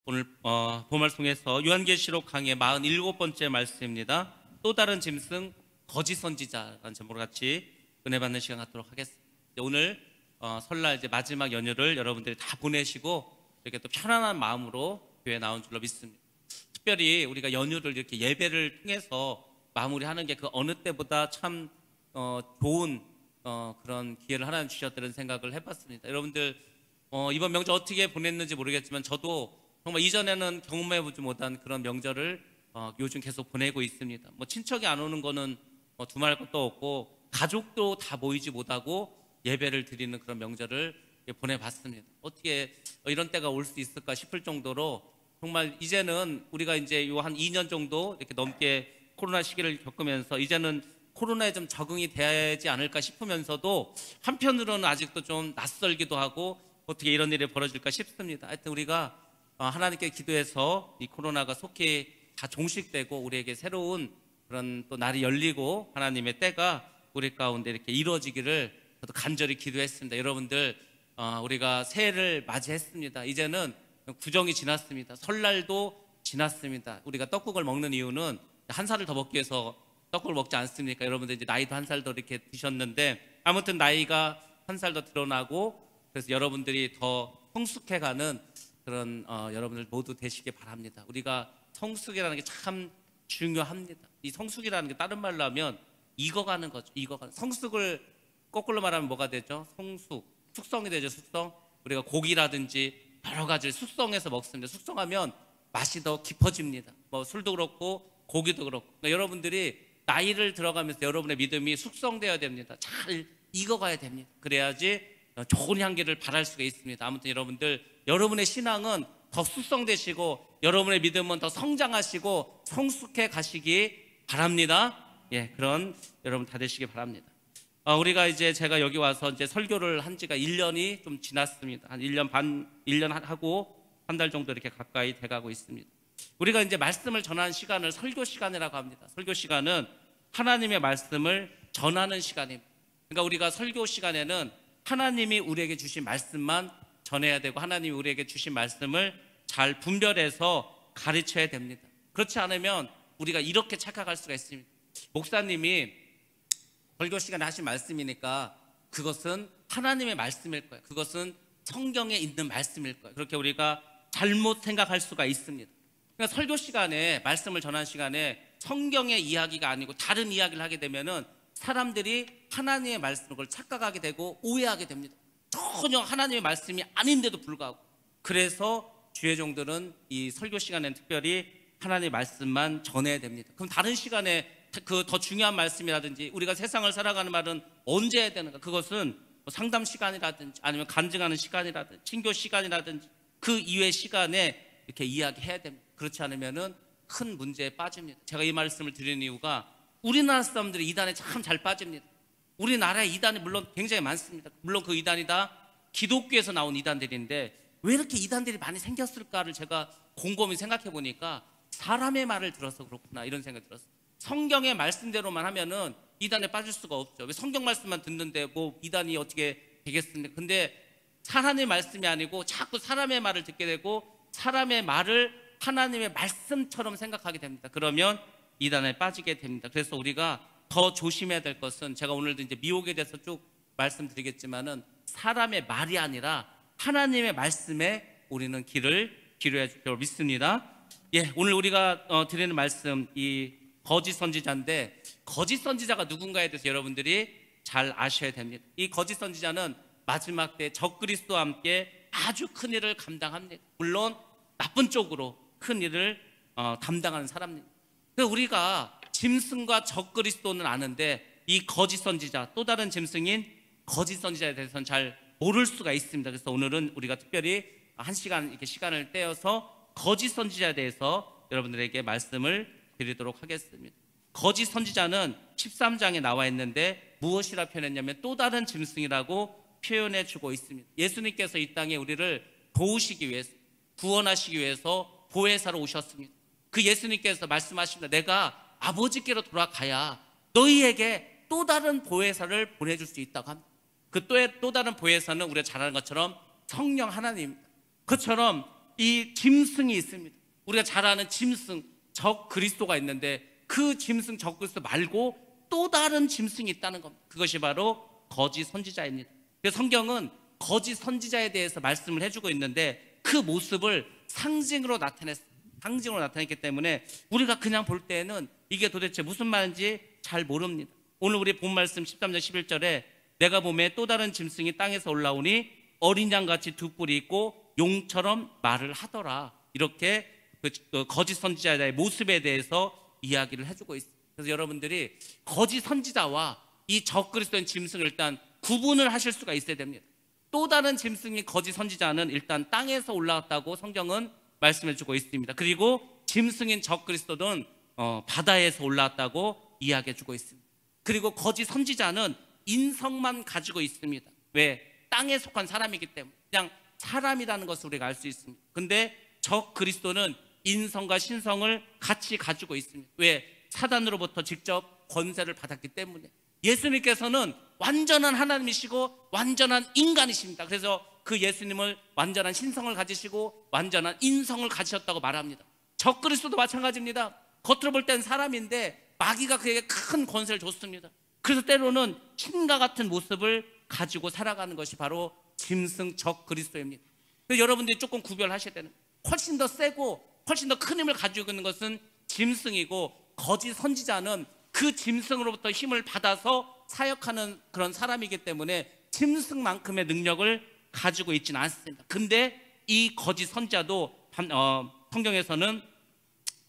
오늘 보말송에서 요한계시록 강의 47번째 말씀입니다. 또 다른 짐승 거짓 선지자라는 제목으로 같이 은혜 받는 시간 갖도록 하겠습니다. 오늘 설날 이제 마지막 연휴를 여러분들이 다 보내시고 이렇게 또 편안한 마음으로 교회에 나온 줄로 믿습니다. 특별히 우리가 연휴를 이렇게 예배를 통해서 마무리하는 게 그 어느 때보다 참 좋은 그런 기회를 하나님 주셨다는 생각을 해봤습니다. 여러분들 이번 명절 어떻게 보냈는지 모르겠지만 저도 정말 이전에는 경험해보지 못한 그런 명절을 요즘 계속 보내고 있습니다. 친척이 안 오는 거는 두말할 것도 없고 가족도 다 모이지 못하고 예배를 드리는 그런 명절을 보내봤습니다. 어떻게 이런 때가 올 수 있을까 싶을 정도로 정말 이제는 우리가 이제 요 한 2년 정도 이렇게 넘게 코로나 시기를 겪으면서 이제는 코로나에 좀 적응이 되지 않을까 싶으면서도 한편으로는 아직도 좀 낯설기도 하고 어떻게 이런 일이 벌어질까 싶습니다. 하여튼 우리가 하나님께 기도해서 이 코로나가 속히 다 종식되고 우리에게 새로운 그런 또 날이 열리고 하나님의 때가 우리 가운데 이렇게 이루어지기를 저도 간절히 기도했습니다. 여러분들 우리가 새해를 맞이했습니다. 이제는 구정이 지났습니다. 설날도 지났습니다. 우리가 떡국을 먹는 이유는 한 살을 더 먹기 위해서 떡국을 먹지 않습니까? 여러분들 이제 나이도 한 살 더 이렇게 드셨는데 아무튼 나이가 한 살 더 드러나고 그래서 여러분들이 더 성숙해가는 그런 여러분들 모두 되시길 바랍니다. 우리가 성숙이라는 게 참 중요합니다. 이 성숙이라는 게 다른 말로 하면 익어가는 거죠. 익어가는. 성숙을 거꾸로 말하면 뭐가 되죠? 성숙, 숙성이 되죠. 숙성. 우리가 고기라든지 여러 가지를 숙성해서 먹습니다. 숙성하면 맛이 더 깊어집니다. 술도 그렇고 고기도 그렇고. 그러니까 여러분들이 나이를 들어가면서 여러분의 믿음이 숙성되어야 됩니다. 잘 익어가야 됩니다. 그래야지 좋은 향기를 발할 수가 있습니다. 아무튼 여러분들 여러분의 신앙은 더 숙성되시고 여러분의 믿음은 더 성장하시고 성숙해 가시기 바랍니다. 그런 여러분 다 되시기 바랍니다. 우리가 이제 제가 여기 와서 이제 설교를 한 지가 1년이 좀 지났습니다. 한 1년 반, 1년 하고 한 달 정도 이렇게 가까이 돼가고 있습니다. 우리가 이제 말씀을 전하는 시간을 설교 시간이라고 합니다. 설교 시간은 하나님의 말씀을 전하는 시간입니다. 그러니까 우리가 설교 시간에는 하나님이 우리에게 주신 말씀만 전해야 되고 하나님이 우리에게 주신 말씀을 잘 분별해서 가르쳐야 됩니다. 그렇지 않으면 우리가 이렇게 착각할 수가 있습니다. 목사님이 설교 시간에 하신 말씀이니까 그것은 하나님의 말씀일 거예요. 그것은 성경에 있는 말씀일 거예요. 그렇게 우리가 잘못 생각할 수가 있습니다. 그러니까 설교 시간에 말씀을 전하는 시간에 성경의 이야기가 아니고 다른 이야기를 하게 되면은 사람들이 하나님의 말씀을 착각하게 되고 오해하게 됩니다. 전혀 하나님의 말씀이 아닌데도 불구하고. 그래서 주의 종들은 이 설교 시간에는 특별히 하나님의 말씀만 전해야 됩니다. 그럼 다른 시간에 그 더 중요한 말씀이라든지 우리가 세상을 살아가는 말은 언제 해야 되는가? 그것은 상담 시간이라든지 아니면 간증하는 시간이라든지 친교 시간이라든지 그 이외의 시간에 이렇게 이야기해야 됩니다. 그렇지 않으면은 큰 문제에 빠집니다. 제가 이 말씀을 드리는 이유가 우리나라 사람들이 이단에 참 잘 빠집니다. 우리나라에 이단이 물론 굉장히 많습니다. 물론 그 이단이 다 기독교에서 나온 이단들인데 왜 이렇게 이단들이 많이 생겼을까를 제가 곰곰이 생각해 보니까 사람의 말을 들어서 그렇구나 이런 생각이 들었어요. 성경의 말씀대로만 하면은 이단에 빠질 수가 없죠. 왜 성경 말씀만 듣는데 뭐 이단이 어떻게 되겠습니까? 근데 하나님의 말씀이 아니고 자꾸 사람의 말을 듣게 되고 사람의 말을 하나님의 말씀처럼 생각하게 됩니다. 그러면 이단에 빠지게 됩니다. 그래서 우리가 더 조심해야 될 것은 제가 오늘도 이제 미혹에 대해서 쭉 말씀드리겠지만은 사람의 말이 아니라 하나님의 말씀에 우리는 길을 기울여야 줄 줄 믿습니다. 오늘 우리가 드리는 말씀 이 거짓 선지자인데 거짓 선지자가 누군가에 대해서 여러분들이 잘 아셔야 됩니다. 이 거짓 선지자는 마지막 때 적그리스도와 함께 아주 큰 일을 감당합니다. 물론 나쁜 쪽으로 큰 일을 담당하는 사람입니다. 그래서 우리가 짐승과 적그리스도는 아는데 이 거짓 선지자 또 다른 짐승인 거짓 선지자에 대해서는 잘 모를 수가 있습니다. 그래서 오늘은 우리가 특별히 한 시간 이렇게 시간을 떼어서 거짓 선지자에 대해서 여러분들에게 말씀을 드리도록 하겠습니다. 거짓 선지자는 13장에 나와 있는데 무엇이라 표현했냐면 또 다른 짐승이라고 표현해 주고 있습니다. 예수님께서 이 땅에 우리를 도우시기 위해서 구원하시기 위해서 보혜사로 오셨습니다. 그 예수님께서 말씀하십니다. 내가 아버지께로 돌아가야 너희에게 또 다른 보혜사를 보내줄 수 있다고 합니다. 그 또 다른 보혜사는 우리가 잘 아는 것처럼 성령 하나님입니다. 그처럼 이 짐승이 있습니다. 우리가 잘 아는 짐승 적 그리스도가 있는데 그 짐승 적 그리스도 말고 또 다른 짐승이 있다는 겁니다. 그것이 바로 거짓 선지자입니다. 그래서 성경은 거짓 선지자에 대해서 말씀을 해주고 있는데 그 모습을 상징으로 나타냈기 때문에 우리가 그냥 볼 때에는 이게 도대체 무슨 말인지 잘 모릅니다. 오늘 우리 본 말씀 13절 11절에 내가 보매 또 다른 짐승이 땅에서 올라오니 어린 양같이 두 뿔이 있고 용처럼 말을 하더라. 이렇게 그 거짓 선지자의 모습에 대해서 이야기를 해주고 있습니다. 그래서 여러분들이 거짓 선지자와 이 적그리스도인 짐승을 일단 구분을 하실 수가 있어야 됩니다. 또 다른 짐승이 거짓 선지자는 일단 땅에서 올라왔다고 성경은 말씀해주고 있습니다. 그리고 짐승인 적그리스도는 바다에서 올라왔다고 이야기해주고 있습니다. 그리고 거짓 선지자는 인성만 가지고 있습니다. 왜? 땅에 속한 사람이기 때문에 그냥 사람이라는 것을 우리가 알 수 있습니다. 근데 적그리스도는 인성과 신성을 같이 가지고 있습니다. 왜? 사단으로부터 직접 권세를 받았기 때문에. 예수님께서는 완전한 하나님이시고 완전한 인간이십니다. 그래서 그 예수님을 완전한 신성을 가지시고 완전한 인성을 가지셨다고 말합니다. 적그리스도도 마찬가지입니다. 겉으로 볼 땐 사람인데 마귀가 그에게 큰 권세를 줬습니다. 그래서 때로는 신과 같은 모습을 가지고 살아가는 것이 바로 짐승 적그리스도입니다. 그래서 여러분들이 조금 구별하셔야 되는, 훨씬 더 세고 훨씬 더 큰 힘을 가지고 있는 것은 짐승이고 거짓 선지자는 그 짐승으로부터 힘을 받아서 사역하는 그런 사람이기 때문에 짐승만큼의 능력을 가지고 있지는 않습니다. 근데 이 거짓 선지자도 성경에서는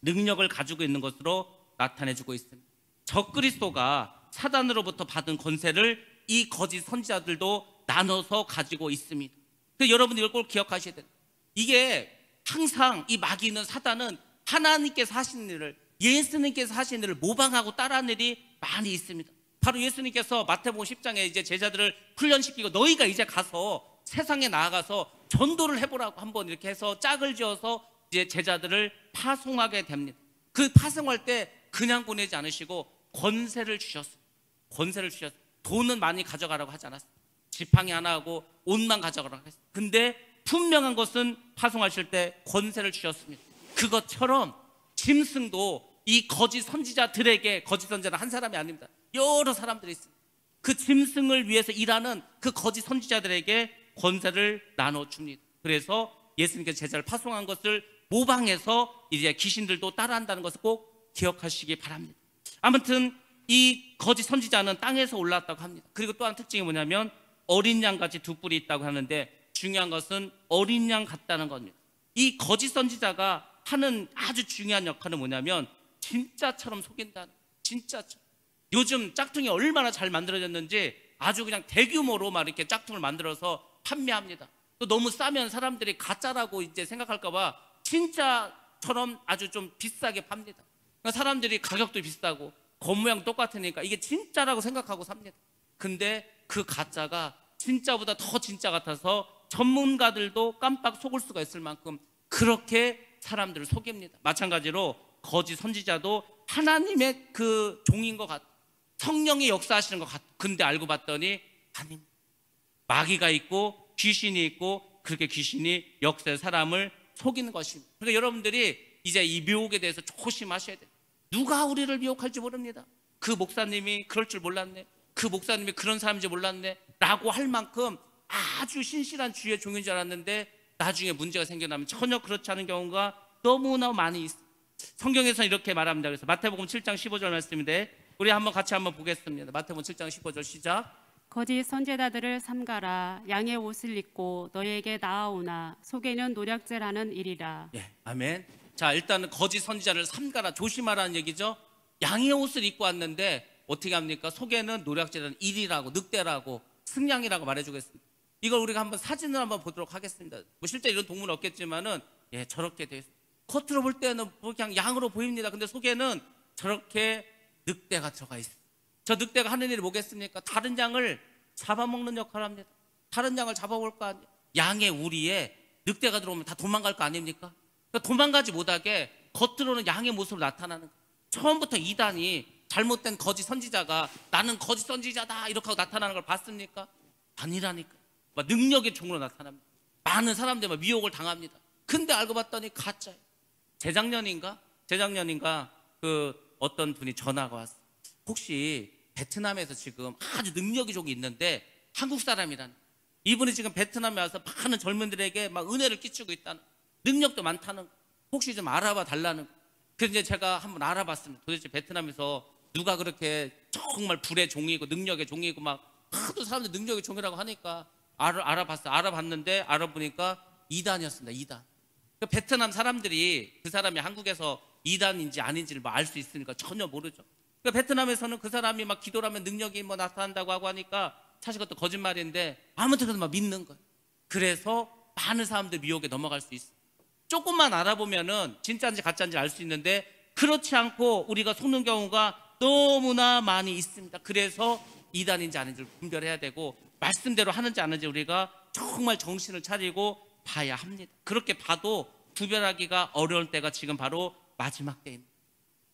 능력을 가지고 있는 것으로 나타내주고 있습니다. 적그리스도가 사단으로부터 받은 권세를 이 거짓 선지자들도 나눠서 가지고 있습니다. 그래서 여러분 이걸 꼭 기억하셔야 돼요. 이게 항상 이 마귀는, 사단은 하나님께서 하신 일을, 예수님께서 하신 일을 모방하고 따라하는 일이 많이 있습니다. 바로 예수님께서 마태복음 10장에 이제 제자들을 훈련시키고 너희가 이제 가서 세상에 나아가서 전도를 해보라고 한번 이렇게 해서 짝을 지어서 이제 제자들을 파송하게 됩니다. 그 파송할 때 그냥 보내지 않으시고 권세를 주셨어요. 권세를 주셨어요. 돈은 많이 가져가라고 하지 않았어요. 지팡이 하나 하고 옷만 가져가라고 했어요. 근데 분명한 것은 파송하실 때 권세를 주셨습니다. 그것처럼 짐승도 이 거짓 선지자들에게, 거짓 선지자는 한 사람이 아닙니다. 여러 사람들이 있습니다. 그 짐승을 위해서 일하는 그 거짓 선지자들에게 권세를 나눠줍니다. 그래서 예수님께서 제자를 파송한 것을 모방해서 이제 귀신들도 따라한다는 것을 꼭 기억하시기 바랍니다. 아무튼 이 거짓 선지자는 땅에서 올라왔다고 합니다. 그리고 또 한 특징이 뭐냐면 어린 양같이 두 뿔이 있다고 하는데 중요한 것은 어린 양 같다는 겁니다. 이 거짓 선지자가 하는 아주 중요한 역할은 뭐냐면 진짜처럼 속인다는, 진짜처럼. 요즘 짝퉁이 얼마나 잘 만들어졌는지 아주 그냥 대규모로 막 이렇게 짝퉁을 만들어서 판매합니다. 또 너무 싸면 사람들이 가짜라고 이제 생각할까봐 진짜처럼 아주 좀 비싸게 팝니다. 그러니까 사람들이 가격도 비싸고 겉모양 똑같으니까 이게 진짜라고 생각하고 삽니다. 근데 그 가짜가 진짜보다 더 진짜 같아서 전문가들도 깜빡 속을 수가 있을 만큼 그렇게 사람들을 속입니다. 마찬가지로 거짓 선지자도 하나님의 그 종인 것 같아, 성령이 역사하시는 것 같아. 근데 알고 봤더니 아닙니다. 마귀가 있고 귀신이 있고 그렇게 귀신이 역사의 사람을 속이는 것입니다. 그러니까 여러분들이 이제 이 미혹에 대해서 조심하셔야 돼요. 누가 우리를 미혹할지 모릅니다. 그 목사님이 그럴 줄 몰랐네, 그 목사님이 그런 사람인지 몰랐네 라고 할 만큼 아주 신실한 주의 종인 줄 알았는데 나중에 문제가 생겨나면 전혀 그렇지 않은 경우가 너무나 많이 있습니다. 성경에서는 이렇게 말합니다. 그래서 마태복음 7장 15절 말씀인데 우리 한번 같이 한번 보겠습니다. 마태복음 7장 15절 시작. 거짓 선지자들을 삼가라. 양의 옷을 입고 너희에게 나아오나 속에는 노략질하는 일이라. 예, 아멘. 자, 일단은 거짓 선지자를 삼가라, 조심하라는 얘기죠. 양의 옷을 입고 왔는데 어떻게 합니까? 속에는 노략질하는 일이라고, 늑대라고, 승냥이라고 말해주겠습니다. 이걸 우리가 한번 사진을 한번 보도록 하겠습니다. 뭐 실제 이런 동물은 없겠지만은 예, 저렇게 돼 있어요. 겉으로 볼 때는 뭐 그냥 양으로 보입니다. 근데 속에는 저렇게 늑대가 들어가 있어요. 저 늑대가 하는 일이 뭐겠습니까? 다른 양을 잡아먹는 역할을 합니다. 다른 양을 잡아볼 거 아니에요. 양의 우리에 늑대가 들어오면 다 도망갈 거 아닙니까? 그러니까 도망가지 못하게 겉으로는 양의 모습으로 나타나는 거예요. 처음부터 이단이 잘못된 거짓 선지자가 나는 거짓 선지자다 이렇게 하고 나타나는 걸 봤습니까? 아니라니까. 막 능력의 종으로 나타납니다. 많은 사람들이 막 미혹을 당합니다. 근데 알고 봤더니 가짜예요. 재작년인가 그 어떤 분이 전화가 왔어. 혹시 베트남에서 지금 아주 능력이 좋은 게 있는데 한국 사람이라는, 이분이 지금 베트남에 와서 많은 젊은들에게 막 은혜를 끼치고 있다는, 능력도 많다는 거. 혹시 좀 알아봐 달라는 거. 그래서 이제 제가 한번 알아봤습니다. 도대체 베트남에서 누가 그렇게 정말 불의 종이고 능력의 종이고 막 하도 사람들 능력의 종이라고 하니까 알아봤어요. 알아봤는데 알아보니까 이단이었습니다. 이단. 그 베트남 사람들이 그 사람이 한국에서 이단인지 아닌지를 뭐 알 수 있으니까 전혀 모르죠. 그 베트남에서는 그 사람이 막 기도를 하면 능력이 뭐 나타난다고 하고 하니까 사실 그것도 거짓말인데 아무튼 막 믿는 거예요. 그래서 많은 사람들 미혹에 넘어갈 수 있어요. 조금만 알아보면은 진짜인지 가짜인지 알 수 있는데 그렇지 않고 우리가 속는 경우가 너무나 많이 있습니다. 그래서 이단인지 아닌지를 분별해야 되고 말씀대로 하는지 안 하는지 우리가 정말 정신을 차리고 봐야 합니다. 그렇게 봐도 구별하기가 어려울 때가 지금 바로 마지막 때입니다.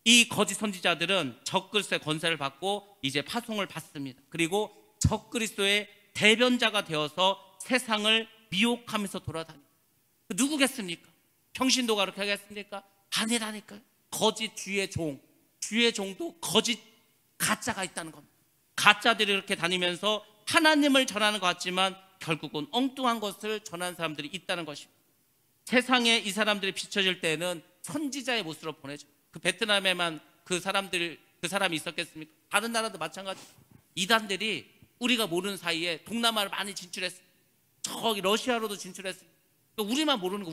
이 거짓 선지자들은 적그리스도의 권세를 받고 이제 파송을 받습니다. 그리고 적그리스도의 대변자가 되어서 세상을 미혹하면서 돌아다닙니다. 누구겠습니까? 평신도가 그렇게 하겠습니까? 아니라니까요. 거짓 주의 종, 주의 종도 거짓 가짜가 있다는 겁니다. 가짜들이 이렇게 다니면서 하나님을 전하는 것 같지만 결국은 엉뚱한 것을 전하는 사람들이 있다는 것입니다. 세상에 이 사람들이 비춰질 때는 선지자의 모습으로 보내죠. 그 베트남에만 그 사람이 있었겠습니까? 다른 나라도 마찬가지. 이단들이 우리가 모르는 사이에 동남아를 많이 진출했어요. 저기 러시아로도 진출했어요. 우리만 모르는 거,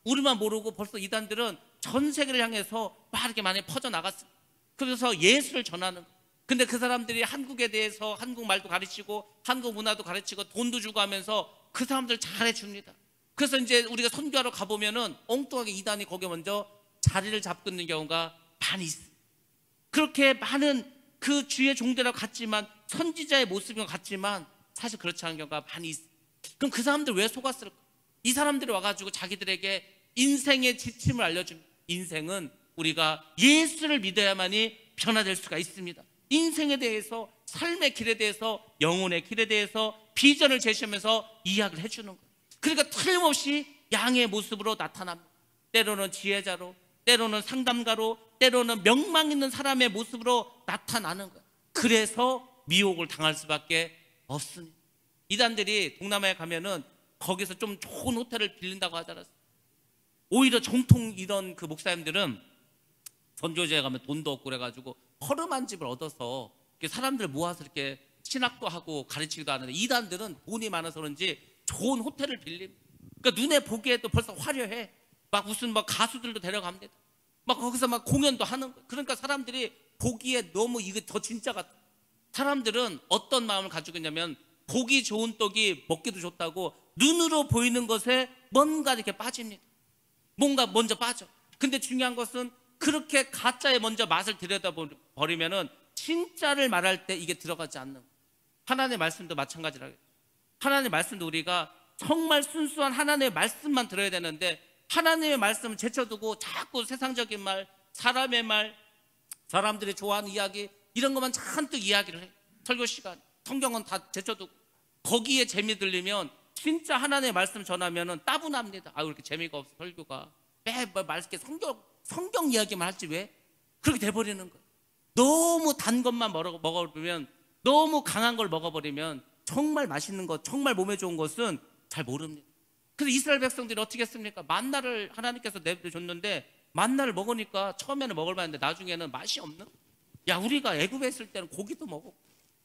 우리만 모르고 벌써 이단들은 전 세계를 향해서 막 이렇게 많이 퍼져나갔어요. 그래서 예수를 전하는 거예요. 근데 그 사람들이 한국에 대해서 한국말도 가르치고 한국 문화도 가르치고 돈도 주고 하면서 그 사람들 잘해줍니다. 그래서 이제 우리가 선교하러 가보면은 엉뚱하게 이단이 거기에 먼저 자리를 잡고 있는 경우가 많이 있어요. 그렇게 많은 그 주의 종들하고 같지만 선지자의 모습인 것 같지만 사실 그렇지 않은 경우가 많이 있어요. 그럼 그 사람들 왜 속았을까? 이 사람들이 와가지고 자기들에게 인생의 지침을 알려줍니다. 인생은 우리가 예수를 믿어야만이 변화될 수가 있습니다. 인생에 대해서, 삶의 길에 대해서, 영혼의 길에 대해서 비전을 제시하면서 이야기를 해주는 거예요. 그러니까 틀림없이 양의 모습으로 나타납니다. 때로는 지혜자로, 때로는 상담가로, 때로는 명망 있는 사람의 모습으로 나타나는 거예요. 그래서 미혹을 당할 수밖에 없습니다. 이단들이 동남아에 가면은 거기서 좀 좋은 호텔을 빌린다고 하더라고요. 오히려 정통 이런 그 목사님들은 선교지에 가면 돈도 없고 그래가지고 허름한 집을 얻어서 사람들 모아서 이렇게 신학도 하고 가르치기도 하는데, 이단들은 돈이 많아서 그런지 좋은 호텔을 빌립니다. 그러니까 눈에 보기에도 벌써 화려해. 막 무슨 막 가수들도 데려갑니다. 막 거기서 막 공연도 하는 거예요. 그러니까 사람들이 보기에 너무 이게 더 진짜 같아. 사람들은 어떤 마음을 가지고 있냐면 보기 좋은 떡이 먹기도 좋다고 눈으로 보이는 것에 뭔가 이렇게 빠집니다. 뭔가 먼저 빠져. 근데 중요한 것은 그렇게 가짜에 먼저 맛을 들여다버리면은 진짜를 말할 때 이게 들어가지 않는 거예요. 하나님의 말씀도 마찬가지라고. 하나님의 말씀도 우리가 정말 순수한 하나님의 말씀만 들어야 되는데 하나님의 말씀을 제쳐두고 자꾸 세상적인 말, 사람의 말, 사람들이 좋아하는 이야기 이런 것만 잔뜩 이야기를 해. 설교 시간, 성경은 다 제쳐두고 거기에 재미 들리면 진짜 하나님의 말씀 전하면은 따분합니다. 아, 왜 이렇게 재미가 없어 설교가. 매번 말씀 성경 이야기만 할지 왜? 그렇게 돼버리는 거예요. 너무 단 것만 먹어버리면, 너무 강한 걸 먹어버리면 정말 맛있는 것, 정말 몸에 좋은 것은 잘 모릅니다. 그래서 이스라엘 백성들이 어떻게 했습니까? 만나를 하나님께서 내줬는데 만나를 먹으니까 처음에는 먹을만했는데 나중에는 맛이 없는. 야, 우리가 애굽에 있을 때는 고기도 먹고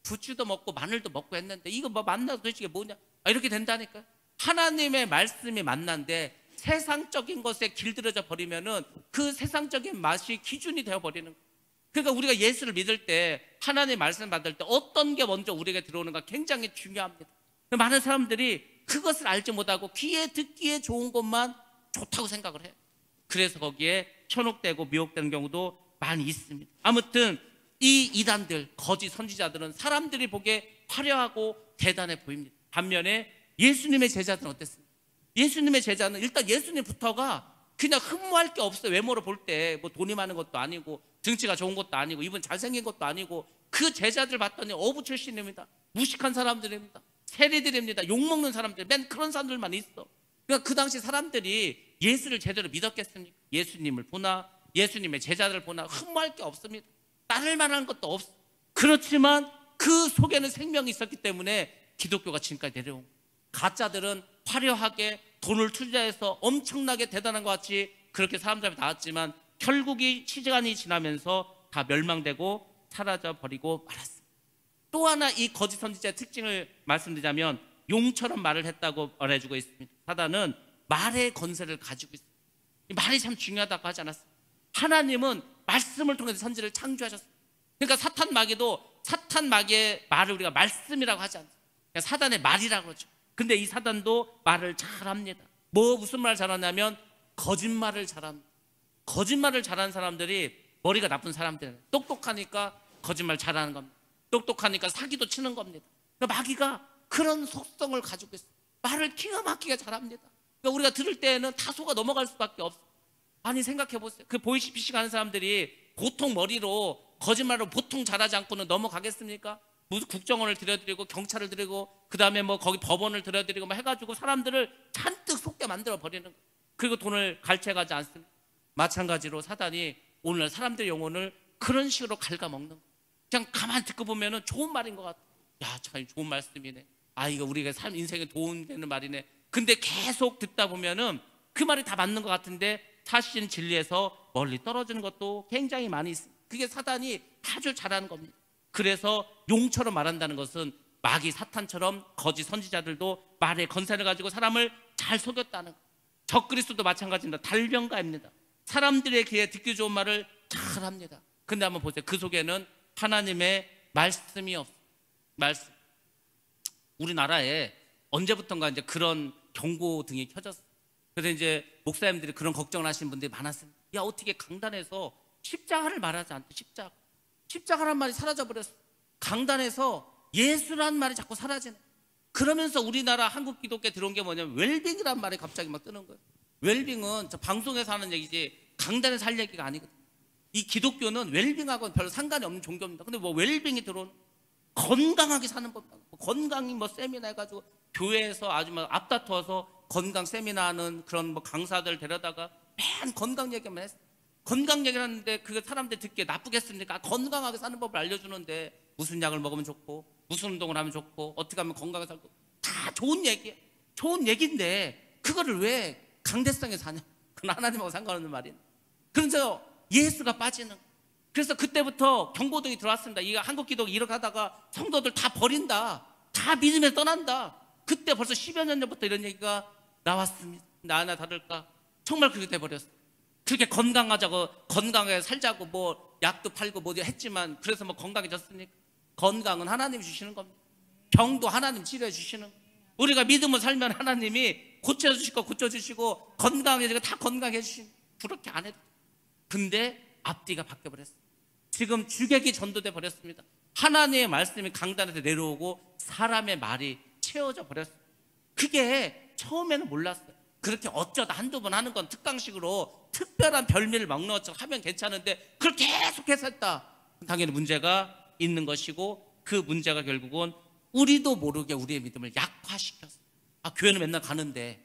부추도 먹고 마늘도 먹고 했는데 이거 뭐 만나 도대체 뭐냐? 이렇게 된다니까요. 하나님의 말씀이 만난데 세상적인 것에 길들여져 버리면은 그 세상적인 맛이 기준이 되어 버리는 거예요. 그러니까 우리가 예수를 믿을 때, 하나님의 말씀을 받을 때 어떤 게 먼저 우리에게 들어오는가 굉장히 중요합니다. 많은 사람들이 그것을 알지 못하고 귀에 듣기에 좋은 것만 좋다고 생각을 해요. 그래서 거기에 현혹되고 미혹되는 경우도 많이 있습니다. 아무튼 이 이단들, 거짓 선지자들은 사람들이 보기에 화려하고 대단해 보입니다. 반면에 예수님의 제자들은 어땠습니까? 예수님의 제자는 일단 예수님부터가 그냥 흠모할 게 없어요. 외모로 볼 때 뭐 돈이 많은 것도 아니고 등치가 좋은 것도 아니고 이분 잘생긴 것도 아니고 그 제자들 봤더니 어부 출신입니다. 무식한 사람들입니다. 세리들입니다. 욕먹는 사람들, 맨 그런 사람들만 있어. 그러니까 그 당시 사람들이 예수를 제대로 믿었겠습니까? 예수님을 보나 예수님의 제자들을 보나 흠모할 게 없습니다. 따를 만한 것도 없어. 그렇지만 그 속에는 생명이 있었기 때문에 기독교가 지금까지 내려온 거예요. 가짜들은 화려하게 돈을 투자해서 엄청나게 대단한 것 같이 그렇게 사람들이 나왔지만 결국이 시간이 지나면서 다 멸망되고 사라져 버리고 말았습니다. 또 하나 이 거짓 선지자의 특징을 말씀드리자면 용처럼 말을 했다고 말해주고 있습니다. 사단은 말의 건세를 가지고 있습니다. 이 말이 참 중요하다고 하지 않았습니까? 하나님은 말씀을 통해서 선지를 창조하셨습니다. 그러니까 사탄 마귀도 사탄 마귀의 말을 우리가 말씀이라고 하지 않습니다. 그냥 사단의 말이라고 그러죠. 근데 이 사단도 말을 잘합니다. 무슨 말을 잘하냐면 거짓말을 잘합니다. 거짓말을 잘하는 사람들이 머리가 나쁜 사람들이에요. 똑똑하니까 거짓말 잘하는 겁니다. 똑똑하니까 사기도 치는 겁니다. 그러니까 마귀가 그런 속성을 가지고 있어요. 말을 기가 막히게 잘합니다. 그러니까 우리가 들을 때에는 다소가 넘어갈 수밖에 없어요. 아니 생각해 보세요. 그 보이시피싱 하는 사람들이 보통 머리로 거짓말로 보통 잘하지 않고는 넘어가겠습니까? 무슨 국정원을 들여드리고 경찰을 들이고 그 다음에 뭐 거기 법원을 들여드리고 뭐 해가지고 사람들을 잔뜩 속게 만들어 버리는 거예요. 그리고 돈을 갈취해가지 않습니다. 마찬가지로 사단이 오늘 사람들의 영혼을 그런 식으로 갉아먹는 거예요. 그냥 가만히 듣고 보면은 좋은 말인 것 같아요. 야, 참 좋은 말씀이네. 아, 이거 우리가 삶 인생에 도움 되는 말이네. 근데 계속 듣다 보면은 그 말이 다 맞는 것 같은데 사실은 진리에서 멀리 떨어지는 것도 굉장히 많이 있습니다. 그게 사단이 아주 잘하는 겁니다. 그래서 용처럼 말한다는 것은 마귀 사탄처럼 거짓 선지자들도 말의 건세를 가지고 사람을 잘 속였다는 거예요. 적그리스도도 마찬가지입니다. 달변가입니다. 사람들의 귀에 듣기 좋은 말을 잘합니다. 근데 한번 보세요. 그 속에는 하나님의 말씀이 없어요. 말씀. 우리나라에 언제부턴가 이제 그런 경고등이 켜졌어요. 그래서 이제 목사님들이 그런 걱정을 하시는 분들이 많았습니다. 야, 어떻게 강단에서 십자가를 말하지 않대? 십자가란 말이 사라져버렸어. 강단에서 예수라는 말이 자꾸 사라지네. 그러면서 우리나라 한국 기독교에 들어온 게 뭐냐면 웰빙이란 말이 갑자기 막 뜨는 거예요. 웰빙은 저 방송에서 하는 얘기지 강단에서 할 얘기가 아니거든. 이 기독교는 웰빙하고는 별로 상관이 없는 종교입니다. 근데 뭐 웰빙이 들어오는 건강하게 사는 법이다. 건강이 뭐 세미나 해가지고 교회에서 아주 막 앞다퉈서 건강 세미나 하는 그런 뭐 강사들 데려다가 맨 건강 얘기만 했어. 건강 얘기를 하는데 그게 사람들 듣기에 나쁘겠습니까? 건강하게 사는 법을 알려주는데 무슨 약을 먹으면 좋고 무슨 운동을 하면 좋고 어떻게 하면 건강하게 살고 다 좋은 얘기야. 좋은 얘기인데 그거를 왜 강대성에서 하냐? 그건 하나님하고 상관없는 말이야. 그래서 예수가 빠지는 거야. 그래서 그때부터 경고등이 들어왔습니다. 이 한국 기독이 이렇게 하다가 성도들 다 버린다. 다 믿음에 떠난다. 그때 벌써 10여 년 전부터 이런 얘기가 나왔습니다. 나나 다를까 정말 그렇게 돼버렸어. 그렇게 건강하자고 건강하게 살자고 뭐 약도 팔고 뭐 했지만 그래서 뭐 건강해졌습니까? 건강은 하나님이 주시는 겁니다. 병도 하나님 치료해 주시는 겁니다. 우리가 믿음을 살면 하나님이 고쳐주시고 고쳐주시고 건강해지고 다 건강해 주시는 그렇게 안 해도. 근데 앞뒤가 바뀌어버렸어요. 지금 주객이 전도돼 버렸습니다. 하나님의 말씀이 강단에서 내려오고 사람의 말이 채워져 버렸어요. 그게 처음에는 몰랐어요. 그렇게 어쩌다 한두 번 하는 건 특강식으로 특별한 별미를 먹는 것처럼 하면 괜찮은데 그걸 계속해서 했다. 당연히 문제가 있는 것이고 그 문제가 결국은 우리도 모르게 우리의 믿음을 약화시켰어요. 아, 교회는 맨날 가는데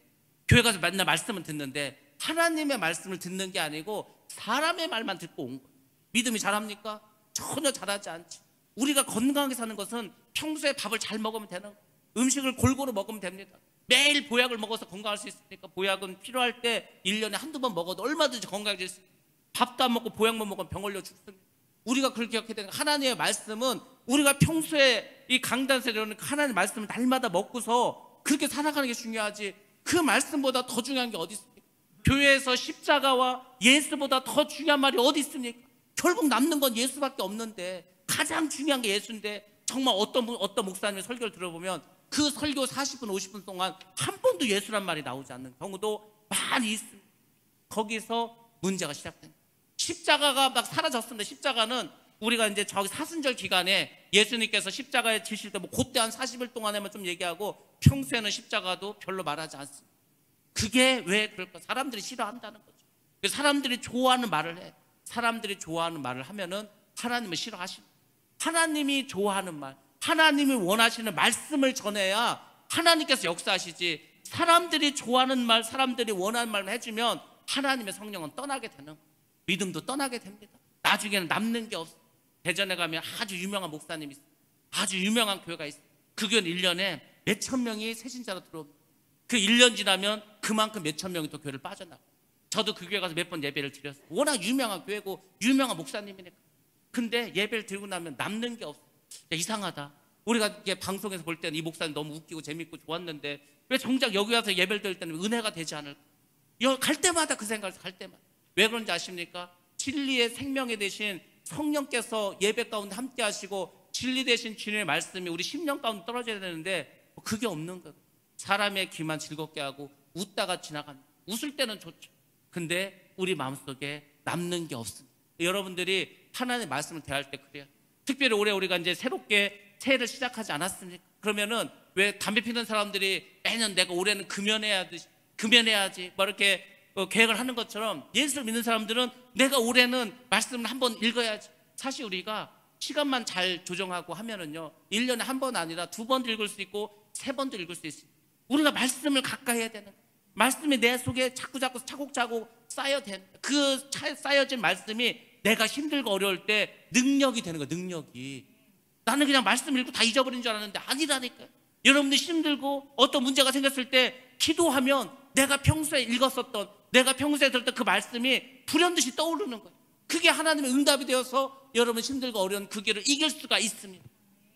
교회 가서 맨날 말씀을 듣는데 하나님의 말씀을 듣는 게 아니고 사람의 말만 듣고 온 거예요. 믿음이 잘합니까? 전혀 잘하지 않지. 우리가 건강하게 사는 것은 평소에 밥을 잘 먹으면 되는 거예요. 음식을 골고루 먹으면 됩니다. 매일 보약을 먹어서 건강할 수 있으니까 보약은 필요할 때 1년에 한두 번 먹어도 얼마든지 건강해질 수 있습니다. 밥도 안 먹고 보약만 먹으면 병 걸려 죽습니다. 우리가 그렇게 기억해야 되는 하나님의 말씀은 우리가 평소에 이 강단에서 이러는 하나님의 말씀을 날마다 먹고서 그렇게 살아가는 게 중요하지 그 말씀보다 더 중요한 게 어디 있습니까? 교회에서 십자가와 예수보다 더 중요한 말이 어디 있습니까? 결국 남는 건 예수밖에 없는데 가장 중요한 게 예수인데 정말 어떤 목사님의 설교를 들어보면 그 설교 40분 50분 동안 한 번도 예수란 말이 나오지 않는 경우도 많이 있습니다. 거기서 문제가 시작됩니다. 십자가가 막 사라졌습니다. 십자가는 우리가 이제 저기 사순절 기간에 예수님께서 십자가에 지실 때 뭐 그때 한 40일 동안에만 좀 얘기하고 평소에는 십자가도 별로 말하지 않습니다. 그게 왜 그럴까? 사람들이 싫어한다는 거죠. 사람들이 좋아하는 말을 해. 사람들이 좋아하는 말을 하면은 하나님을 싫어하십니다. 하나님이 좋아하는 말, 하나님이 원하시는 말씀을 전해야 하나님께서 역사하시지 사람들이 좋아하는 말, 사람들이 원하는 말만 해주면 하나님의 성령은 떠나게 되는 거예요. 믿음도 떠나게 됩니다. 나중에는 남는 게 없어요. 대전에 가면 아주 유명한 목사님이 있어요. 아주 유명한 교회가 있어요. 그 교회는 1년에 몇천 명이 새신자로 들어옵니다. 그 1년 지나면 그만큼 몇천 명이 또 교회를 빠져나가요. 저도 그 교회 가서 몇 번 예배를 드렸어요. 워낙 유명한 교회고 유명한 목사님이니까. 근데 예배를 드리고 나면 남는 게 없어요. 야, 이상하다. 우리가 이게 방송에서 볼 때는 이 목사님 너무 웃기고 재밌고 좋았는데 왜 정작 여기 와서 예배를 드릴 때는 은혜가 되지 않을까? 갈 때마다 그 생각을 갈 때마다. 왜 그런지 아십니까? 진리의 생명이 되신 성령께서 예배 가운데 함께 하시고 진리 되신 주님의 말씀이 우리 심령 가운데 떨어져야 되는데 그게 없는 거예요. 사람의 귀만 즐겁게 하고 웃다가 지나갑니다. 웃을 때는 좋죠. 근데 우리 마음속에 남는 게 없습니다. 여러분들이 하나님의 말씀을 대할 때 그래요. 특별히 올해 우리가 이제 새롭게 새해를 시작하지 않았습니까? 그러면은 왜 담배 피는 사람들이 매년 내가 올해는 금연해야지 뭐 이렇게 계획을 하는 것처럼 예수를 믿는 사람들은 내가 올해는 말씀을 한번 읽어야지. 사실 우리가 시간만 잘 조정하고 하면은요 1년에 한 번 아니라 2번도 읽을 수 있고 3번도 읽을 수 있습니다. 우리가 말씀을 가까이 해야 되는 거예요. 말씀이 내 속에 자꾸 차곡차곡 쌓여야 되는 거예요. 그 쌓여진 말씀이 내가 힘들고 어려울 때 능력이 되는 거예요. 능력이. 나는 그냥 말씀 읽고 다 잊어버린 줄 알았는데 아니라니까요. 여러분들 힘들고 어떤 문제가 생겼을 때 기도하면 내가 평소에 읽었었던 내가 평소에 들었던 그 말씀이 불현듯이 떠오르는 거예요. 그게 하나님의 응답이 되어서 여러분 힘들고 어려운 그 길을 이길 수가 있습니다.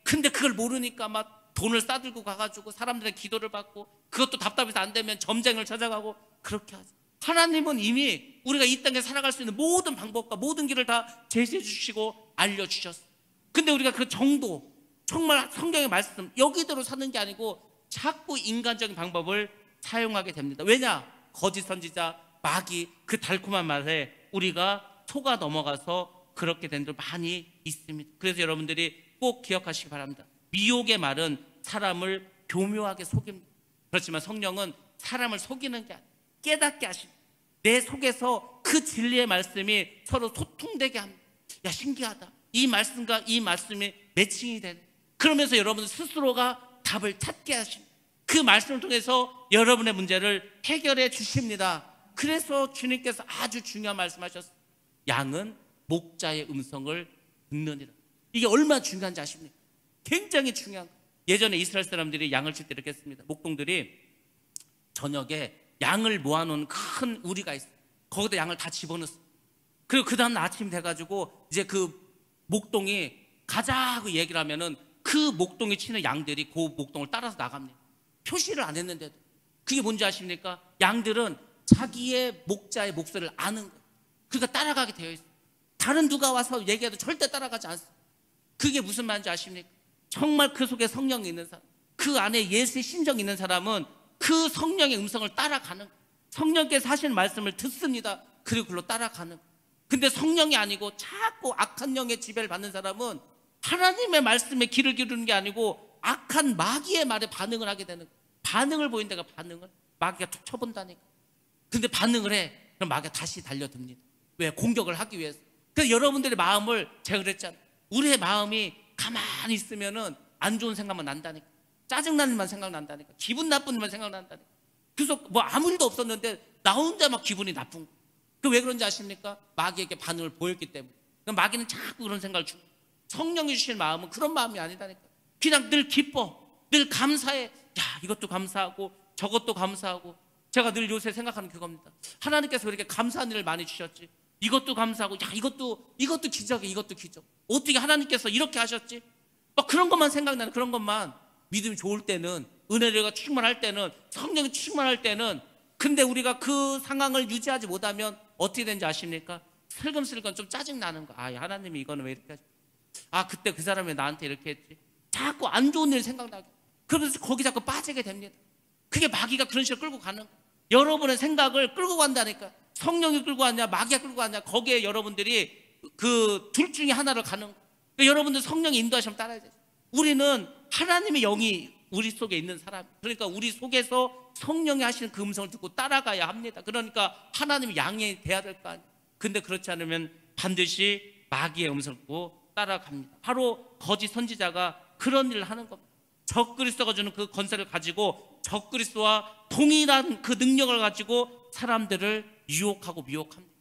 근데 그걸 모르니까 막 돈을 싸들고 가가지고 사람들의 기도를 받고 그것도 답답해서 안 되면 점쟁이를 찾아가고 그렇게 하죠. 하나님은 이미 우리가 이 땅에 살아갈 수 있는 모든 방법과 모든 길을 다 제시해 주시고 알려주셨어요. 근데 우리가 그 정도 정말 성경의 말씀 여기대로 사는 게 아니고 자꾸 인간적인 방법을 사용하게 됩니다. 왜냐? 거짓 선지자, 마귀 그 달콤한 말에 우리가 속아 넘어가서 그렇게 된 들 많이 있습니다. 그래서 여러분들이 꼭 기억하시기 바랍니다. 미혹의 말은 사람을 교묘하게 속입니다. 그렇지만 성령은 사람을 속이는 게 아니에요. 깨닫게 하십니다. 내 속에서 그 진리의 말씀이 서로 소통되게 합니다. 야, 신기하다. 이 말씀과 이 말씀이 매칭이 되는. 그러면서 여러분 스스로가 답을 찾게 하십니다. 그 말씀을 통해서 여러분의 문제를 해결해 주십니다. 그래서 주님께서 아주 중요한 말씀하셨어요. 양은 목자의 음성을 듣느니라. 이게 얼마나 중요한지 아십니까? 굉장히 중요한 거예요. 예전에 이스라엘 사람들이 양을 칠 때 이렇게 했습니다. 목동들이 저녁에 양을 모아놓은 큰 우리가 있어요. 거기다 양을 다 집어넣었어요. 그리고 그 다음 아침 돼가지고 이제 그 목동이 가자고 얘기를 하면은 그 목동이 치는 양들이 그 목동을 따라서 나갑니다. 표시를 안 했는데도. 그게 뭔지 아십니까? 양들은 자기의 목자의 목소리를 아는 거예요. 그러니까 따라가게 되어 있어요. 다른 누가 와서 얘기해도 절대 따라가지 않습니다. 그게 무슨 말인지 아십니까? 정말 그 속에 성령이 있는 사람, 그 안에 예수의 심정이 있는 사람은 그 성령의 음성을 따라가는 거예요. 성령께서 하시는 말씀을 듣습니다. 그리고 그걸로 따라가는 거예요. 근데 성령이 아니고 자꾸 악한 영의 지배를 받는 사람은 하나님의 말씀에 귀를 기르는 게 아니고 악한 마귀의 말에 반응을 하게 되는 거예요. 반응을 보인다가 반응을 마귀가 툭 쳐본다니까. 근데 반응을 해. 그럼 마귀가 다시 달려듭니다. 왜? 공격을 하기 위해서. 그래서 여러분들의 마음을 제가 그랬잖아요. 우리의 마음이 가만히 있으면은 안 좋은 생각만 난다니까. 짜증나는 일만 생각난다니까. 기분 나쁜 일만 생각난다니까. 그래서 뭐 아무 일도 없었는데 나 혼자 막 기분이 나쁜 거예요. 그 왜 그런지 아십니까? 마귀에게 반응을 보였기 때문에. 마귀는 자꾸 그런 생각을 주고 성령이 주신 마음은 그런 마음이 아니다니까. 그냥 늘 기뻐, 늘 감사해. 야, 이것도 감사하고 저것도 감사하고. 제가 늘 요새 생각하는 그겁니다. 하나님께서 왜 이렇게 감사한 일을 많이 주셨지? 이것도 감사하고, 야, 이것도 기적이야, 이것도 기적. 어떻게 하나님께서 이렇게 하셨지? 막 그런 것만 생각나는, 그런 것만. 믿음이 좋을 때는, 은혜가 충만할 때는, 성령이 충만할 때는. 근데 우리가 그 상황을 유지하지 못하면 어떻게 되는지 아십니까? 슬금슬금 좀 짜증나는 거. 아, 하나님이 이거는 왜 이렇게 하지? 아, 그때 그 사람이 나한테 이렇게 했지? 자꾸 안 좋은 일 생각나게. 그러면서 거기 자꾸 빠지게 됩니다. 그게 마귀가 그런 식으로 끌고 가는 거예요. 여러분의 생각을 끌고 간다니까. 성령이 끌고 왔냐, 마귀가 끌고 왔냐, 거기에 여러분들이 그 둘 중에 하나를 가는 거예요. 그러니까 여러분들 성령이 인도하시면 따라야 돼요. 우리는 하나님의 영이 우리 속에 있는 사람. 그러니까 우리 속에서 성령이 하시는 그 음성을 듣고 따라가야 합니다. 그러니까 하나님의 양이 돼야 될 거 아니에요. 근데 그렇지 않으면 반드시 마귀의 음성을 듣고 따라갑니다. 바로 거짓 선지자가 그런 일을 하는 겁니다. 적그리스도가 주는 그 권세를 가지고 적그리스도와 동일한 그 능력을 가지고 사람들을 유혹하고 미혹합니다.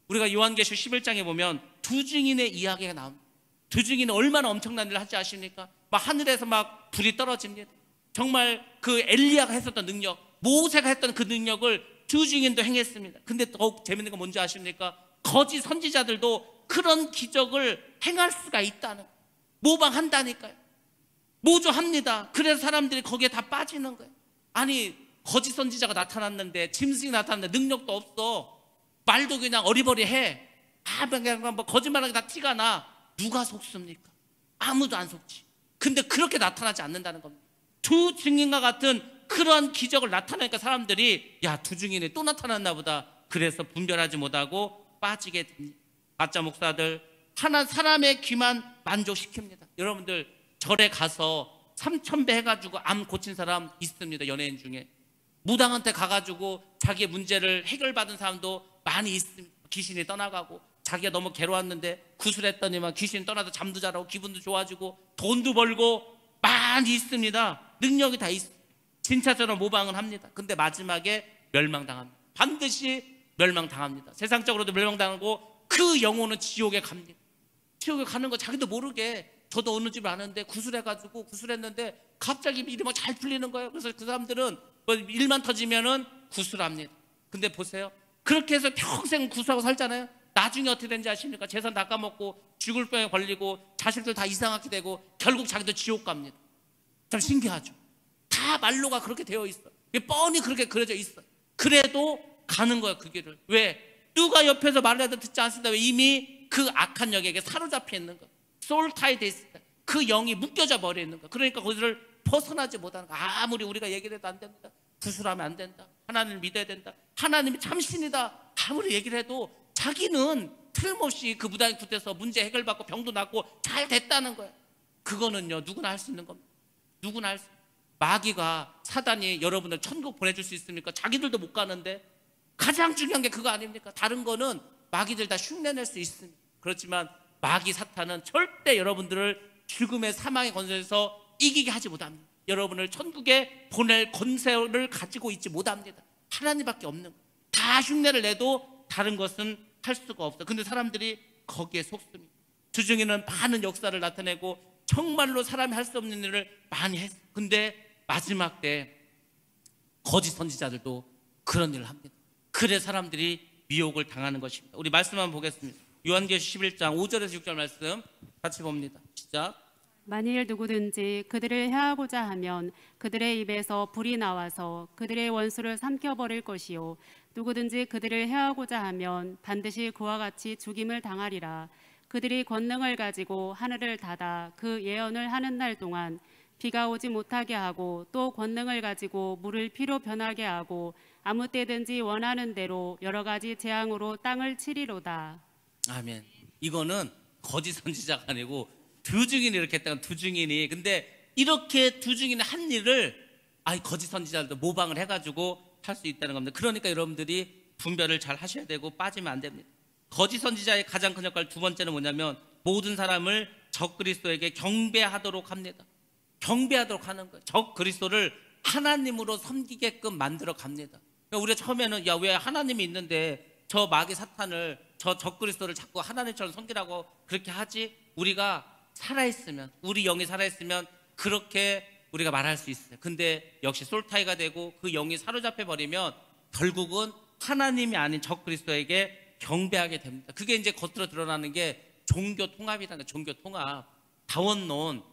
우리가 요한계시록 11장에 보면 두 증인의 이야기가 나옵니다. 두 증인은 얼마나 엄청난 일을 하지 아십니까? 막 하늘에서 막 불이 떨어집니다. 정말 그 엘리야가 했었던 능력, 모세가 했던 그 능력을 두 증인도 행했습니다. 근데 더욱 재밌는 건 뭔지 아십니까? 거짓 선지자들도 그런 기적을 행할 수가 있다는 거예요. 모방한다니까요. 모조합니다. 그래서 사람들이 거기에 다 빠지는 거예요. 아니, 거짓 선지자가 나타났는데, 짐승이 나타났는데 능력도 없어. 말도 그냥 어리버리해. 그냥 뭐 거짓말하게 다 티가 나. 누가 속습니까? 아무도 안 속지. 근데 그렇게 나타나지 않는다는 겁니다. 두 증인과 같은 그런 기적을 나타내니까 사람들이 야, 두 증인이 또 나타났나 보다. 그래서 분별하지 못하고 빠지게 됩니다. 가짜 목사들, 하나 사람의 귀만 만족시킵니다. 여러분들 절에 가서 3,000배 해가지고 암 고친 사람 있습니다. 연예인 중에 무당한테 가가지고 자기의 문제를 해결받은 사람도 많이 있습니다. 귀신이 떠나가고 자기가 너무 괴로웠는데 구슬했더니만 귀신이 떠나서 잠도 잘하고 기분도 좋아지고 돈도 벌고 많이 있습니다. 능력이 다 있어요. 진짜처럼 모방을 합니다. 근데 마지막에 멸망당합니다. 반드시 멸망당합니다. 세상적으로도 멸망당하고 그 영혼은 지옥에 갑니다. 지옥에 가는 거 자기도 모르게. 저도 어느 집 아는데 구슬해가지고 구슬했는데 갑자기 일이 막 잘 풀리는 거예요. 그래서 그 사람들은 뭐 일만 터지면은 구슬합니다. 근데 보세요. 그렇게 해서 평생 구슬하고 살잖아요. 나중에 어떻게 되는지 아십니까? 재산 다 까먹고 죽을 병에 걸리고 자식들 다 이상하게 되고 결국 자기도 지옥 갑니다. 참 신기하죠. 다 말로가 그렇게 되어 있어요. 뻔히 그렇게 그려져 있어요. 그래도 가는 거예요, 그 길을. 왜? 누가 옆에서 말해도 듣지 않습니다. 왜? 이미 그 악한 영에게 사로잡혀 있는 거예요. 소울타이 돼 있을 때 그 영이 묶여져 버려 있는 거예요. 그러니까 거기를 벗어나지 못하는 거예요. 아무리 우리가 얘기를 해도 안 됩니다. 구술하면 안 된다. 하나님을 믿어야 된다. 하나님이 참신이다. 아무리 얘기를 해도 자기는 틀림없이 그 무당이 굿돼서 문제 해결받고 병도 낫고 잘 됐다는 거예요. 그거는요, 누구나 할 수 있는 겁니다. 누구나 할 수. 마귀가, 사단이 여러분을 천국 보내줄 수 있습니까? 자기들도 못 가는데. 가장 중요한 게 그거 아닙니까? 다른 거는 마귀들 다 흉내낼 수 있습니다. 그렇지만 마귀 사탄은 절대 여러분들을 죽음의 사망의 권세에서 이기게 하지 못합니다. 여러분을 천국에 보낼 권세를 가지고 있지 못합니다. 하나님밖에 없는 거예요. 다 흉내를 내도 다른 것은 할 수가 없어요. 근데 사람들이 거기에 속습니다. 주중에는 많은 역사를 나타내고 정말로 사람이 할 수 없는 일을 많이 했어요. 근데 마지막 때 거짓 선지자들도 그런 일을 합니다. 그래 사람들이 미혹을 당하는 것입니다. 우리 말씀 한번 보겠습니다. 요한계시록 11장 5절에서 6절 말씀 같이 봅니다. 시작. 만일 누구든지 그들을 해하고자 하면 그들의 입에서 불이 나와서 그들의 원수를 삼켜버릴 것이요 누구든지 그들을 해하고자 하면 반드시 그와 같이 죽임을 당하리라. 그들이 권능을 가지고 하늘을 닫아 그 예언을 하는 날 동안 비가 오지 못하게 하고 또 권능을 가지고 물을 피로 변하게 하고 아무 때든지 원하는 대로 여러 가지 재앙으로 땅을 치리로다. 아멘. 이거는 거짓 선지자가 아니고 두 증인이 이렇게 했다는 두 증인이. 근데 이렇게 두 증인이 한 일을 거짓 선지자들도 모방을 해가지고 할 수 있다는 겁니다. 그러니까 여러분들이 분별을 잘 하셔야 되고 빠지면 안 됩니다. 거짓 선지자의 가장 큰 역할 두 번째는 뭐냐면 모든 사람을 적 그리스도에게 경배하도록 합니다. 경배하도록 하는 거예요. 적 그리스도를 하나님으로 섬기게끔 만들어 갑니다. 그러니까 우리가 처음에는 야, 왜 하나님이 있는데 저 마귀 사탄을 저 적 그리스도를 자꾸 하나님처럼 섬기라고 그렇게 하지? 우리가 살아있으면, 우리 영이 살아있으면 그렇게 우리가 말할 수 있어요. 근데 역시 솔타이가 되고 그 영이 사로잡혀 버리면 결국은 하나님이 아닌 적 그리스도에게 경배하게 됩니다. 그게 이제 겉으로 드러나는 게 종교 통합이라는 거예요. 종교 통합, 다원론,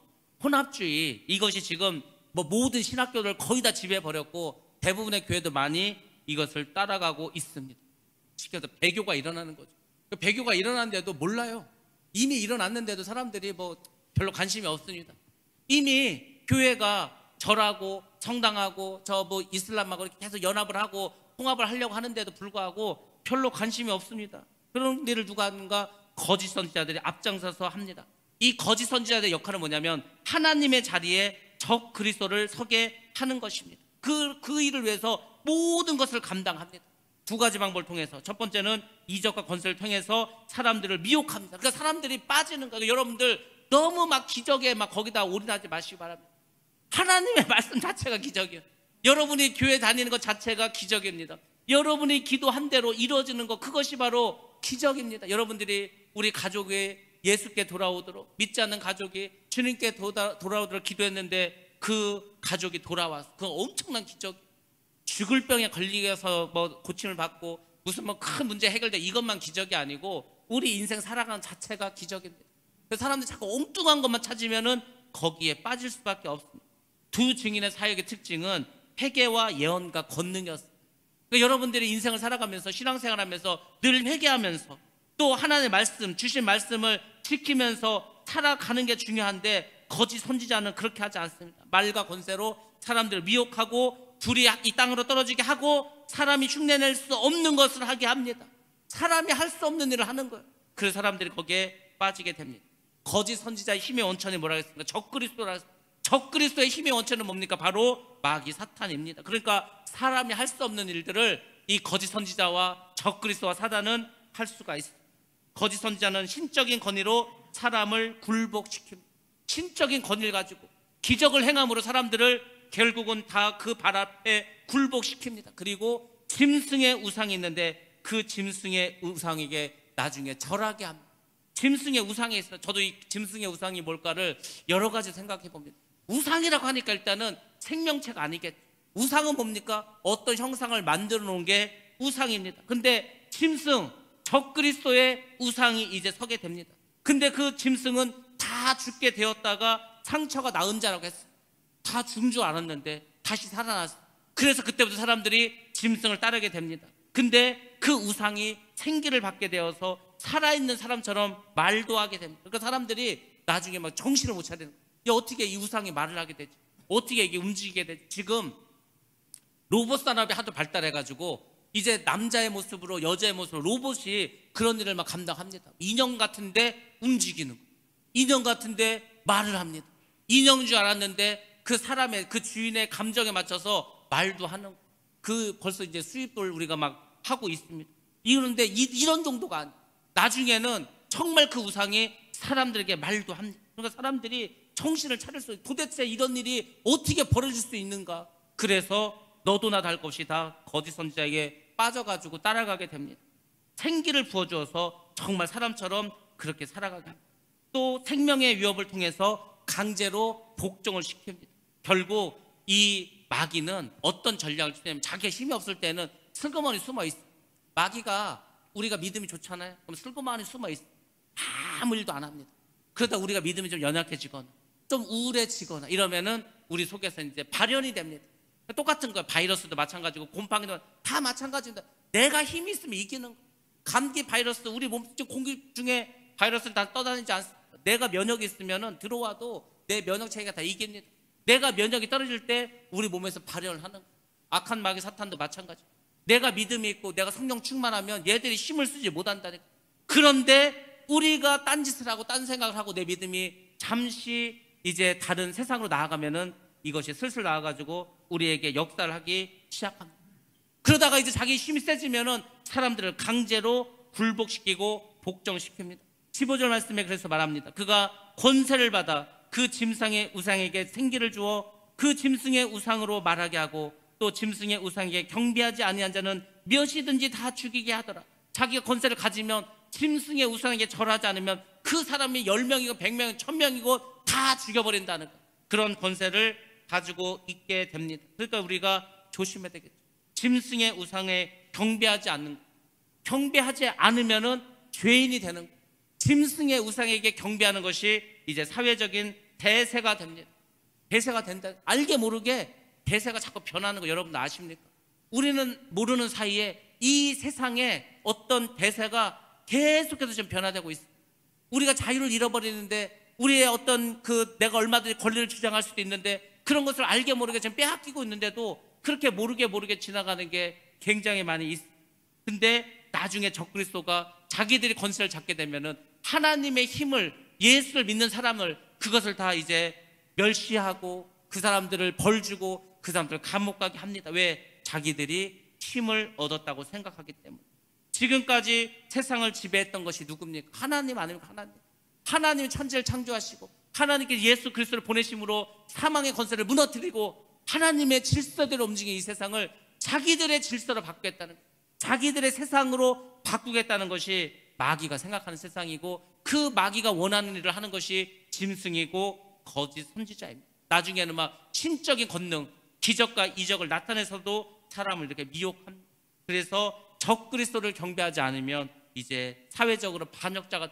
혼합주의. 이것이 지금 뭐 모든 신학교를 거의 다 지배해 버렸고 대부분의 교회도 많이 이것을 따라가고 있습니다. 시켜서 배교가 일어나는 거죠. 배교가 일어났는데도 몰라요. 이미 일어났는데도 사람들이 뭐 별로 관심이 없습니다. 이미 교회가 절하고 성당하고 저 뭐 이슬람하고 이렇게 계속 연합을 하고 통합을 하려고 하는데도 불구하고 별로 관심이 없습니다. 그런 일을 누가 하는가? 거짓 선지자들이 앞장서서 합니다. 이 거짓 선지자들의 역할은 뭐냐면 하나님의 자리에 적 그리스도를 서게 하는 것입니다. 그 일을 위해서 모든 것을 감당합니다. 두 가지 방법을 통해서. 첫 번째는 이적과 권세를 통해서 사람들을 미혹합니다. 그러니까 사람들이 빠지는 거예요. 여러분들 너무 막 기적에 막 거기다 올인하지 마시기 바랍니다. 하나님의 말씀 자체가 기적이에요. 여러분이 교회 다니는 것 자체가 기적입니다. 여러분이 기도한 대로 이루어지는 것, 그것이 바로 기적입니다. 여러분들이 우리 가족이 예수께 돌아오도록, 믿지 않는 가족이 주님께 돌아오도록 기도했는데 그 가족이 돌아와서, 그 엄청난 기적. 죽을 병에 걸리게서 뭐 고침을 받고 무슨 뭐 큰 문제 해결돼, 이것만 기적이 아니고 우리 인생 살아가는 자체가 기적입니다. 그래서 사람들이 자꾸 엉뚱한 것만 찾으면은 거기에 빠질 수밖에 없습니다. 두 증인의 사역의 특징은 회개와 예언과 권능이었습니다. 그러니까 여러분들이 인생을 살아가면서, 신앙생활하면서 늘 회개하면서 또 하나님의 말씀, 주신 말씀을 지키면서 살아가는 게 중요한데, 거짓 선지자는 그렇게 하지 않습니다. 말과 권세로 사람들을 미혹하고 불이 이 땅으로 떨어지게 하고 사람이 흉내낼 수 없는 것을 하게 합니다. 사람이 할 수 없는 일을 하는 거예요. 그래서 사람들이 거기에 빠지게 됩니다. 거짓 선지자의 힘의 원천이 뭐라 했습니까? 적그리스도라 했습니다. 적그리스도의 힘의 원천은 뭡니까? 바로 마귀 사탄입니다. 그러니까 사람이 할 수 없는 일들을 이 거짓 선지자와 적그리스도와 사단은 할 수가 있습니다. 거짓 선지자는 신적인 권위로 사람을 굴복시킵니다. 신적인 권위를 가지고 기적을 행함으로 사람들을 결국은 다 그 발 앞에 굴복시킵니다. 그리고 짐승의 우상이 있는데 그 짐승의 우상에게 나중에 절하게 합니다. 짐승의 우상이 있어요. 저도 이 짐승의 우상이 뭘까를 여러 가지 생각해 봅니다. 우상이라고 하니까 일단은 생명체가 아니겠죠. 우상은 뭡니까? 어떤 형상을 만들어 놓은 게 우상입니다. 근데 짐승, 적그리스도의 우상이 이제 서게 됩니다. 근데 그 짐승은 다 죽게 되었다가 상처가 나은 자라고 했어요. 다 죽은 줄 알았는데 다시 살아났어요. 그래서 그때부터 사람들이 짐승을 따르게 됩니다. 근데 그 우상이 생기를 받게 되어서 살아있는 사람처럼 말도 하게 됩니다. 그러니까 사람들이 나중에 막 정신을 못 차리는 거예요. 어떻게 이 우상이 말을 하게 되지? 어떻게 이게 움직이게 되지? 지금 로봇 산업이 하도 발달해가지고 이제 남자의 모습으로 여자의 모습으로 로봇이 그런 일을 막 감당합니다. 인형 같은데 움직이는 거예요. 인형 같은데 말을 합니다. 인형인 줄 알았는데 그 사람의, 그 주인의 감정에 맞춰서 말도 하는, 그 벌써 이제 수입을 우리가 막 하고 있습니다. 그런데 이런 정도가 아니에요. 나중에는 정말 그 우상이 사람들에게 말도 합니다. 그러니까 사람들이 정신을 차릴 수, 도대체 이런 일이 어떻게 벌어질 수 있는가. 그래서 너도 나 달 것이 다 거짓 선지자에게 빠져가지고 따라가게 됩니다. 생기를 부어주어서 정말 사람처럼 그렇게 살아가게 합니다. 또 생명의 위협을 통해서 강제로 복종을 시킵니다. 결국 이 마귀는 어떤 전략을 쓰냐면, 자기의 힘이 없을 때는 슬그머니 숨어 있어. 마귀가, 우리가 믿음이 좋잖아요. 그럼 슬그머니 숨어 있어. 아무 일도 안 합니다. 그러다 우리가 믿음이 좀 연약해지거나 좀 우울해지거나 이러면은 우리 속에서 이제 발현이 됩니다. 똑같은 거예요. 바이러스도 마찬가지고 곰팡이도 다 마찬가지입니다. 내가 힘이 있으면 이기는 거예요. 감기 바이러스, 우리 몸 공기 중에 바이러스를 다 떠다니지 않습니다. 내가 면역이 있으면은 들어와도 내 면역 체계가 다 이깁니다. 내가 면역이 떨어질 때 우리 몸에서 발현을 하는 거예요. 악한 마귀 사탄도 마찬가지. 내가 믿음이 있고 내가 성령 충만하면 얘들이 힘을 쓰지 못한다니까. 그런데 우리가 딴짓을 하고 딴 생각을 하고 내 믿음이 잠시 이제 다른 세상으로 나아가면은 이것이 슬슬 나와가지고 우리에게 역사를 하기 시작합니다. 그러다가 이제 자기 힘이 세지면은 사람들을 강제로 굴복시키고 복종시킵니다. 15절 말씀에 그래서 말합니다. 그가 권세를 받아 그 짐승의 우상에게 생기를 주어 그 짐승의 우상으로 말하게 하고 또 짐승의 우상에게 경배하지 아니한 자는 몇이든지 다 죽이게 하더라. 자기가 권세를 가지면 짐승의 우상에게 절하지 않으면 그 사람이 10명이고 100명이고 1000명이고 다 죽여버린다는 것. 그런 권세를 가지고 있게 됩니다. 그러니까 우리가 조심해야 되겠죠. 짐승의 우상에 경배하지 않는 것. 경배하지 않으면은 죄인이 되는 것. 짐승의 우상에게 경배하는 것이 이제 사회적인 대세가 됩니다. 대세가 된다. 알게 모르게 대세가 자꾸 변하는 거 여러분 아십니까? 우리는 모르는 사이에 이 세상에 어떤 대세가 계속해서 좀 변화되고 있습니다. 우리가 자유를 잃어버리는데 우리의 어떤 그 내가 얼마든지 권리를 주장할 수도 있는데 그런 것을 알게 모르게 지금 빼앗기고 있는데도 그렇게 모르게 지나가는 게 굉장히 많이 있습니다. 근데 나중에 적그리스도가 자기들이 권세를 잡게 되면은 하나님의 힘을, 예수를 믿는 사람을 그것을 다 이제 멸시하고 그 사람들을 벌주고 그 사람들을 감옥 가게 합니다. 왜? 자기들이 힘을 얻었다고 생각하기 때문에. 지금까지 세상을 지배했던 것이 누굽니까? 하나님 아닙니까? 하나님. 하나님이 천지를 창조하시고 하나님께 예수 그리스도를 보내심으로 사망의 권세를 무너뜨리고 하나님의 질서대로 움직이는 이 세상을 자기들의 질서로 바꾸겠다는, 자기들의 세상으로 바꾸겠다는 것이 마귀가 생각하는 세상이고, 그 마귀가 원하는 일을 하는 것이 짐승이고 거짓 선지자입니다. 나중에는 막 신적인 권능, 기적과 이적을 나타내서도 사람을 이렇게 미혹합니다. 그래서 적그리스도를 경배하지 않으면 이제 사회적으로 반역자가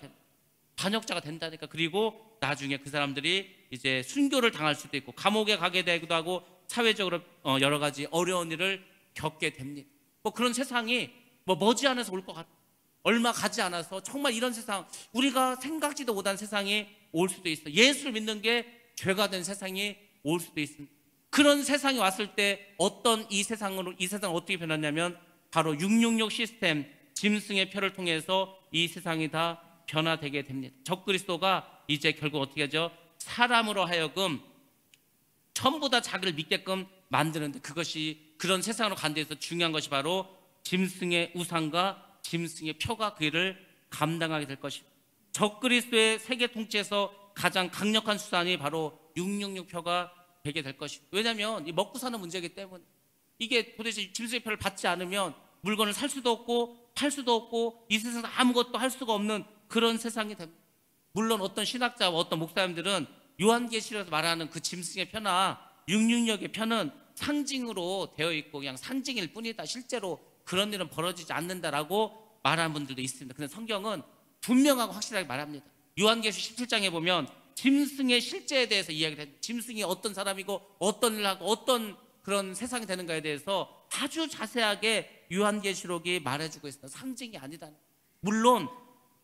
된다니까. 그리고 나중에 그 사람들이 이제 순교를 당할 수도 있고 감옥에 가게 되기도 하고 사회적으로 여러 가지 어려운 일을 겪게 됩니다. 뭐 그런 세상이 뭐 머지않아서 올 것 같아요. 얼마 가지 않아서 정말 이런 세상, 우리가 생각지도 못한 세상이 올 수도 있어요. 예수를 믿는 게 죄가 된 세상이 올 수도 있습니다. 그런 세상이 왔을 때 어떤 이 세상은 어떻게 변했냐면 바로 666 시스템, 짐승의 표를 통해서 이 세상이 다 변화되게 됩니다. 적그리스도가 이제 결국 어떻게 하죠? 사람으로 하여금 전부 다 자기를 믿게끔 만드는데, 그것이 그런 세상으로 간 데에서 중요한 것이 바로 짐승의 우상과 짐승의 표가 그 일을 감당하게 될 것입니다. 적그리스도의 세계 통치에서 가장 강력한 수단이 바로 666 표가 되게 될 것입니다. 왜냐하면 이 먹고 사는 문제이기 때문에, 이게 도대체 짐승의 표를 받지 않으면 물건을 살 수도 없고 팔 수도 없고 이 세상에서 아무것도 할 수가 없는 그런 세상이 됩니다. 물론 어떤 신학자와 어떤 목사님들은 요한계시록에서 말하는 그 짐승의 표나 666의 표는 상징으로 되어 있고 그냥 상징일 뿐이다, 실제로 그런 일은 벌어지지 않는다라고 말하는 분들도 있습니다. 근데 성경은 분명하고 확실하게 말합니다. 요한계시록 17장에 보면 짐승의 실제에 대해서 이야기를 합니다. 짐승이 어떤 사람이고 어떤 일을 하고 어떤 그런 세상이 되는가에 대해서 아주 자세하게 요한계시록이 말해주고 있습니다. 상징이 아니다. 물론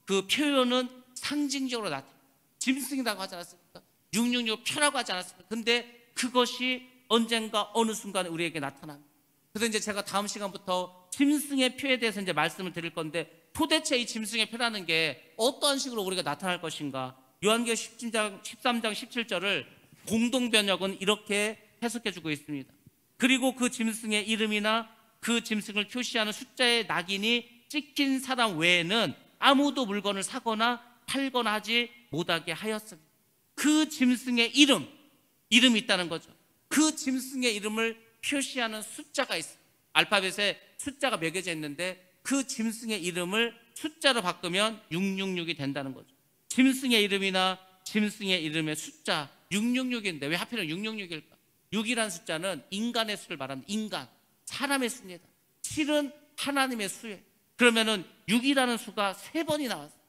그 표현은 상징적으로 나타납니다. 짐승이라고 하지 않았습니까? 666 표라고 하지 않았습니까? 근데 그것이 언젠가 어느 순간에 우리에게 나타납니다. 그래서 이제 제가 다음 시간부터 짐승의 표에 대해서 이제 말씀을 드릴 건데, 도대체 이 짐승의 표라는 게 어떠한 식으로 우리가 나타날 것인가? 요한계시록 13장 17절을 공동번역은 이렇게 해석해주고 있습니다. 그리고 그 짐승의 이름이나 그 짐승을 표시하는 숫자의 낙인이 찍힌 사람 외에는 아무도 물건을 사거나 팔거나 하지 못하게 하였습니다. 그 짐승의 이름이 있다는 거죠. 그 짐승의 이름을 표시하는 숫자가 있어요. 알파벳에 숫자가 매겨져 있는데 그 짐승의 이름을 숫자로 바꾸면 666이 된다는 거죠. 짐승의 이름이나 짐승의 이름의 숫자 666인데 왜 하필은 666일까? 6이라는 숫자는 인간의 수를 말합니다. 인간, 사람의 수입니다. 7은 하나님의 수예요. 그러면은 6이라는 수가 3번이 나왔어요.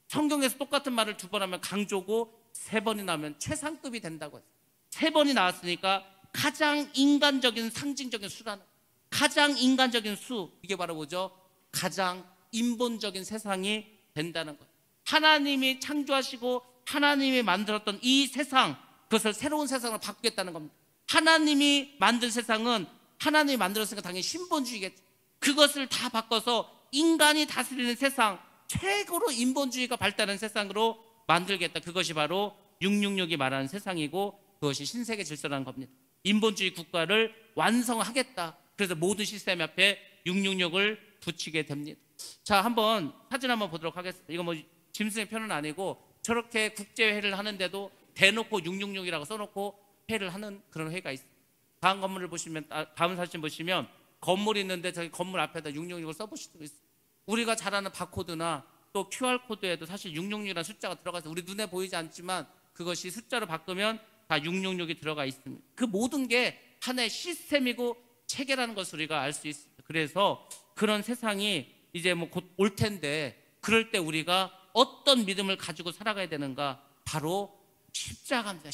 성경에서 똑같은 말을 2번 하면 강조고 3번이 나오면 최상급이 된다고 했어요. 3번이 나왔으니까 가장 인간적인 상징적인 수라는, 가장 인간적인 수, 이게 바로 뭐죠? 가장 인본적인 세상이 된다는 거예요. 하나님이 창조하시고 하나님이 만들었던 이 세상, 그것을 새로운 세상으로 바꾸겠다는 겁니다. 하나님이 만든 세상은 하나님이 만들었으니까 당연히 신본주의겠죠. 그것을 다 바꿔서 인간이 다스리는 세상, 최고로 인본주의가 발달한 세상으로 만들겠다. 그것이 바로 666이 말하는 세상이고 그것이 신세계 질서라는 겁니다. 인본주의 국가를 완성하겠다. 그래서 모든 시스템 앞에 666을 붙이게 됩니다. 자, 한번 사진 한번 보도록 하겠습니다. 이거 뭐 짐승의 표는 아니고 저렇게 국제회의를 하는데도 대놓고 666이라고 써놓고 회의를 하는 그런 회의가 있습니다. 다음 건물을 보시면, 다음 사진 보시면 건물이 있는데 저기 건물 앞에다 666을 써보실 수도 있어요. 우리가 잘 아는 바코드나 또 QR코드에도 사실 666이라는 숫자가 들어가서 우리 눈에 보이지 않지만 그것이 숫자로 바꾸면 다 666이 들어가 있습니다. 그 모든 게 하나의 시스템이고 체계라는 것을 우리가 알 수 있습니다. 그래서 그런 세상이 이제 뭐 곧 올 텐데, 그럴 때 우리가 어떤 믿음을 가지고 살아가야 되는가? 바로 십자가입니다.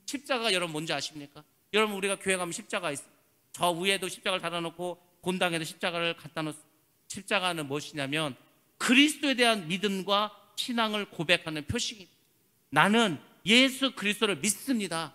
십자가가 여러분 뭔지 아십니까? 여러분 우리가 교회 가면 십자가 있어요. 저 위에도 십자가를 달아놓고 본당에도 십자가를 갖다 놓습니다. 십자가는 무엇이냐면 그리스도에 대한 믿음과 신앙을 고백하는 표식입니다. 나는 예수 그리스도를 믿습니다.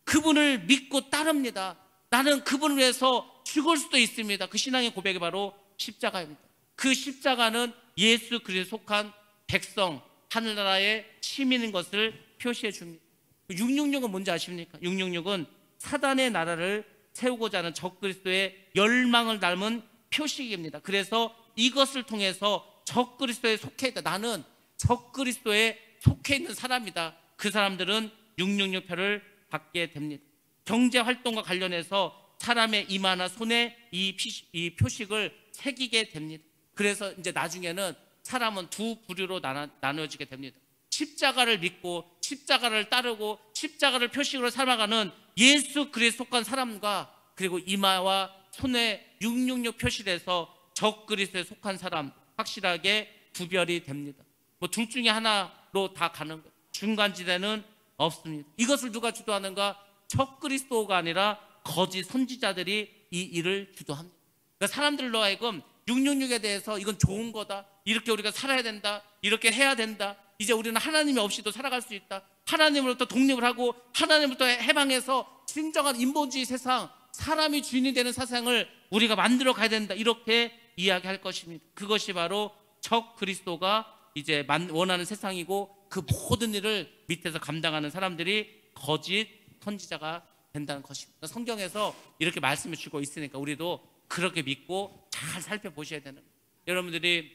그분을 믿고 따릅니다. 나는 그분을 위해서 죽을 수도 있습니다. 그 신앙의 고백이 바로 십자가입니다. 그 십자가는 예수 그리스도에 속한 백성, 하늘나라의 시민인 것을 표시해 줍니다. 666은 뭔지 아십니까? 666은 사단의 나라를 세우고자 하는 적그리스도의 열망을 닮은 표식입니다. 그래서 이것을 통해서 적그리스도에 속해 있다. 나는 적그리스도에 속해 있는 사람이다. 그 사람들은 666표를 받게 됩니다. 경제 활동과 관련해서 사람의 이마나 손에 이 표식을 새기게 됩니다. 그래서 이제 나중에는 사람은 두 부류로 나눠지게 됩니다. 십자가를 믿고 십자가를 따르고 십자가를 표식으로 살아가는 예수 그리스도에 속한 사람과, 그리고 이마와 손에 666 표시돼서 적 그리스도에 속한 사람, 확실하게 구별이 됩니다. 뭐 둘 중에 하나로 다 가는 거예요. 중간지대는 없습니다. 이것을 누가 주도하는가? 적 그리스도가 아니라 거짓 선지자들이 이 일을 주도합니다. 그러니까 사람들로 하여금 666에 대해서 이건 좋은 거다, 이렇게 우리가 살아야 된다, 이렇게 해야 된다, 이제 우리는 하나님이 없이도 살아갈 수 있다, 하나님으로부터 독립을 하고 하나님으로부터 해방해서 진정한 인본주의 세상, 사람이 주인이 되는 세상을 우리가 만들어 가야 된다, 이렇게 이야기할 것입니다. 그것이 바로 적 그리스도가 이제 원하는 세상이고, 그 모든 일을 밑에서 감당하는 사람들이 거짓 선지자가 된다는 것입니다. 성경에서 이렇게 말씀해 주고 있으니까 우리도 그렇게 믿고 잘 살펴보셔야 되는 거예요. 여러분들이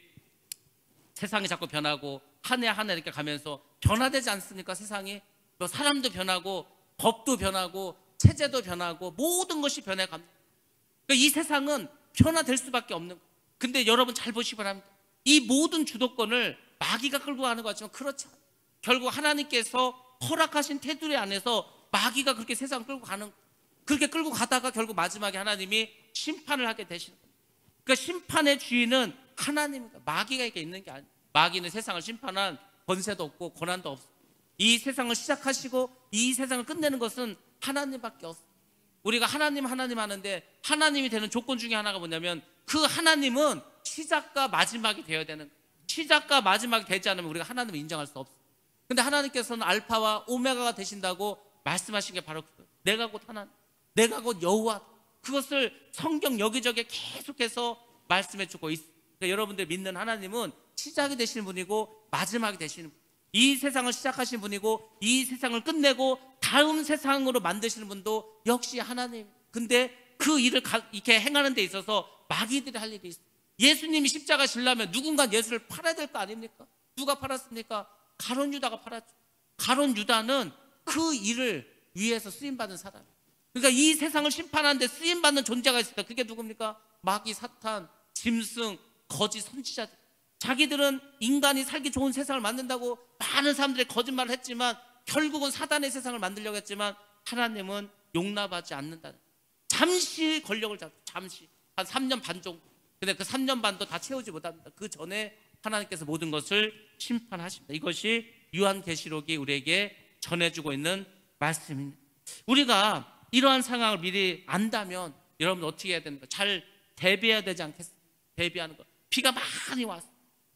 세상이 자꾸 변하고 한 해 한 해 이렇게 가면서 변화되지 않습니까? 세상이 뭐 사람도 변하고 법도 변하고 체제도 변하고 모든 것이 변해갑니다. 그러니까 이 세상은 변화될 수밖에 없는 거예요. 근데 여러분 잘 보시기 바랍니다. 이 모든 주도권을 마귀가 끌고 가는 것 같지만 그렇지 않아요. 결국 하나님께서 허락하신 테두리 안에서 마귀가 그렇게 세상을 끌고 가는 거예요. 그렇게 끌고 가다가 결국 마지막에 하나님이 심판을 하게 되시는 거예요. 그러니까 심판의 주인은 하나님입니다. 마귀가 이렇게 있는 게 아니에요. 마귀는 세상을 심판한 권세도 없고 권한도 없어요. 이 세상을 시작하시고 이 세상을 끝내는 것은 하나님밖에 없어요. 우리가 하나님 하는데 하나님이 되는 조건 중에 하나가 뭐냐면, 그 하나님은 시작과 마지막이 되어야 되는 거예요. 시작과 마지막이 되지 않으면 우리가 하나님을 인정할 수 없어요. 근데 하나님께서는 알파와 오메가가 되신다고 말씀하신 게 바로 그거예요. 내가 곧 하나님, 내가 곧 여호와. 그것을 성경 여기저기 계속해서 말씀해 주고 있어요. 그러니까 여러분들 믿는 하나님은 시작이 되시는 분이고 마지막이 되시는 분, 이 세상을 시작하신 분이고 이 세상을 끝내고 다음 세상으로 만드시는 분도 역시 하나님. 근데 그 일을 이렇게 행하는 데 있어서 마귀들이 할 일이 있어요. 예수님이 십자가 지려면 누군가 예수를 팔아야 될 거 아닙니까? 누가 팔았습니까? 가룟 유다가 팔았죠. 가룟 유다는 그 일을 위해서 쓰임받은 사람. 그러니까 이 세상을 심판하는데 쓰임받는 존재가 있습니다. 그게 누굽니까? 마귀, 사탄, 짐승, 거짓 선지자들. 자기들은 인간이 살기 좋은 세상을 만든다고 많은 사람들이 거짓말을 했지만 결국은 사단의 세상을 만들려고 했지만 하나님은 용납하지 않는다는, 잠시 권력을 잡고 잠시 한 3년 반 정도. 근데 그 3년 반도 다 채우지 못합니다. 그 전에 하나님께서 모든 것을 심판하십니다. 이것이 요한계시록이 우리에게 전해주고 있는 말씀입니다. 우리가 이러한 상황을 미리 안다면 여러분 어떻게 해야 됩니까? 잘 대비해야 되지 않겠습니까? 대비하는 거. 비가 많이 왔어.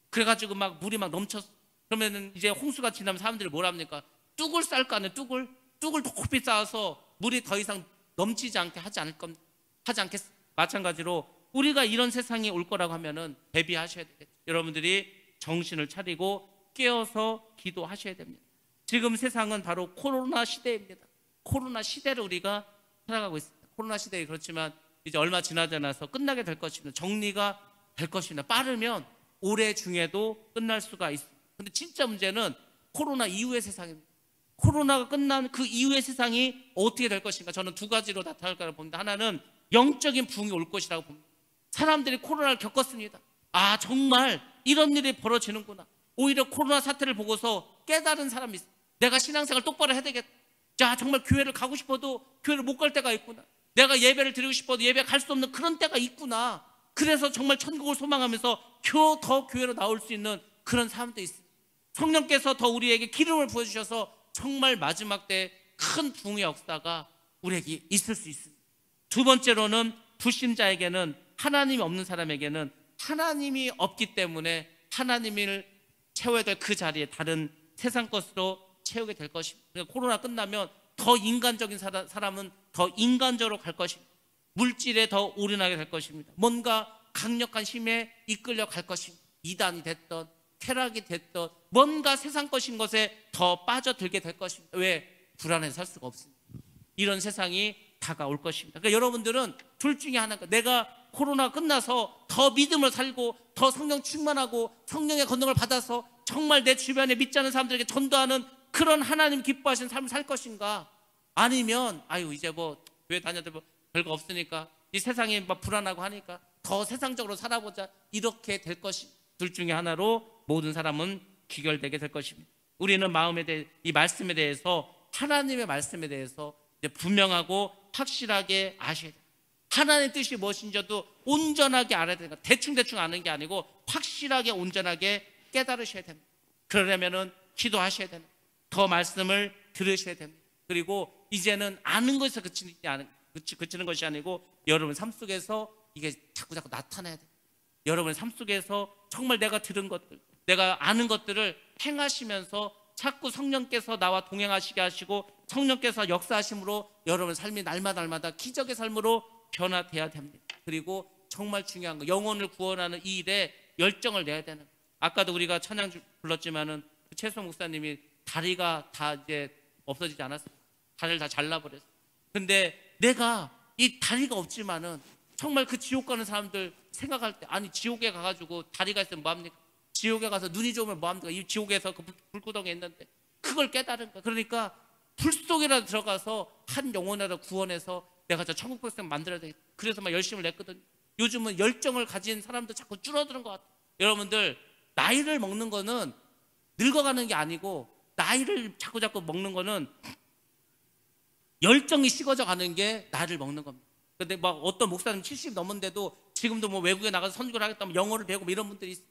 그래가지고 막 물이 막 넘쳤어. 그러면은 이제 홍수가 지나면 사람들이 뭘 합니까? 뚝을 쌓을 거 아니에요. 뚝을 높이 쌓아서 물이 더 이상 넘치지 않게 하지 않겠습니까? 마찬가지로 우리가 이런 세상이 올 거라고 하면은 대비하셔야 되겠죠. 여러분들이 정신을 차리고 깨어서 기도하셔야 됩니다. 지금 세상은 바로 코로나 시대입니다. 코로나 시대를 우리가 살아가고 있습니다. 코로나 시대에 그렇지만 이제 얼마 지나지 않아서 끝나게 될 것입니다. 정리가 될 것입니다. 빠르면 올해 중에도 끝날 수가 있습니다. 근데 진짜 문제는 코로나 이후의 세상입니다. 코로나가 끝난 그 이후의 세상이 어떻게 될 것인가? 저는 두 가지로 나타날 거라고 봅니다. 하나는 영적인 부흥이 올 것이라고 봅니다. 사람들이 코로나를 겪었습니다. 아, 정말 이런 일이 벌어지는구나. 오히려 코로나 사태를 보고서 깨달은 사람이 있어요. 내가 신앙생활 똑바로 해야 되겠다. 자, 정말 교회를 가고 싶어도 교회를 못 갈 때가 있구나. 내가 예배를 드리고 싶어도 예배 갈 수 없는 그런 때가 있구나. 그래서 정말 천국을 소망하면서 더 교회로 나올 수 있는 그런 사람도 있어요. 성령께서 더 우리에게 기름을 부어주셔서 정말 마지막 때 큰 부흥의 역사가 우리에게 있을 수 있습니다. 두 번째로는 불신자에게는, 하나님이 없는 사람에게는 하나님이 없기 때문에 하나님을 채워야 될 그 자리에 다른 세상 것으로 채우게 될 것입니다. 그러니까 코로나 끝나면 더 인간적인 사람은 더 인간적으로 갈 것입니다. 물질에 더 올인하게 될 것입니다. 뭔가 강력한 힘에 이끌려 갈 것입니다. 이단이 됐던 쾌락이 됐던 뭔가 세상 것인 것에 더 빠져들게 될 것입니다. 왜? 불안해서 살 수가 없습니다. 이런 세상이 다가올 것입니다. 그러니까 여러분들은 둘 중에 하나가, 내가 코로나 끝나서 더 믿음을 살고 더 성령 충만하고 성령의 권능을 받아서 정말 내 주변에 믿지 않는 사람들에게 전도하는 그런 하나님 기뻐하시는 삶을 살 것인가? 아니면 아유 이제 뭐 교회 다녀도 뭐 별거 없으니까 이 세상이 막 불안하고 하니까 더 세상적으로 살아보자, 이렇게 될 것이 둘 중에 하나로 모든 사람은 귀결되게 될 것입니다. 우리는 마음에 대해 이 말씀에 대해서, 하나님의 말씀에 대해서 이제 분명하고 확실하게 아셔야 돼요. 하나님의 뜻이 무엇인지도 온전하게 알아야 되는 거예요. 대충 아는 게 아니고 확실하게 온전하게 깨달으셔야 됩니다. 그러려면은 기도하셔야 되는, 더 말씀을 들으셔야 됩니다. 그리고 이제는 아는 것에서 그치는 것이 아니고 여러분 삶 속에서 이게 자꾸 나타나야 돼요. 여러분 삶 속에서 정말 내가 들은 것들, 내가 아는 것들을 행하시면서 자꾸 성령께서 나와 동행하시게 하시고 성령께서 역사하심으로 여러분 삶이 날마다 기적의 삶으로 변화돼야 됩니다. 그리고 정말 중요한 거, 영혼을 구원하는 이 일에 열정을 내야 되는. 아까도 우리가 찬양 불렀지만은 최소 목사님이 다리가 다 이제 없어지지 않았어요. 다리를 다 잘라버렸어요. 근데 내가 이 다리가 없지만은 정말 그 지옥 가는 사람들 생각할 때, 아니 지옥에 가가지고 다리가 있으면 뭐합니까? 지옥에 가서 눈이 좋으면 뭐합니까? 이 지옥에서 그 불구덩이에 있는데 그걸 깨달은 거야. 그러니까 불 속에라도 들어가서 한 영혼이라도 구원해서 내가 저 천국 백성 만들어야 되겠다. 그래서 막 열심을 냈거든요. 요즘은 열정을 가진 사람도 자꾸 줄어드는 것 같아요. 여러분들 나이를 먹는 거는 늙어가는 게 아니고, 나이를 자꾸 먹는 거는 열정이 식어져 가는 게 나이를 먹는 겁니다. 근데 막 어떤 목사님 70 넘었는데도 지금도 뭐 외국에 나가서 선교를 하겠다면 영어를 배우고 뭐 이런 분들이 있어요.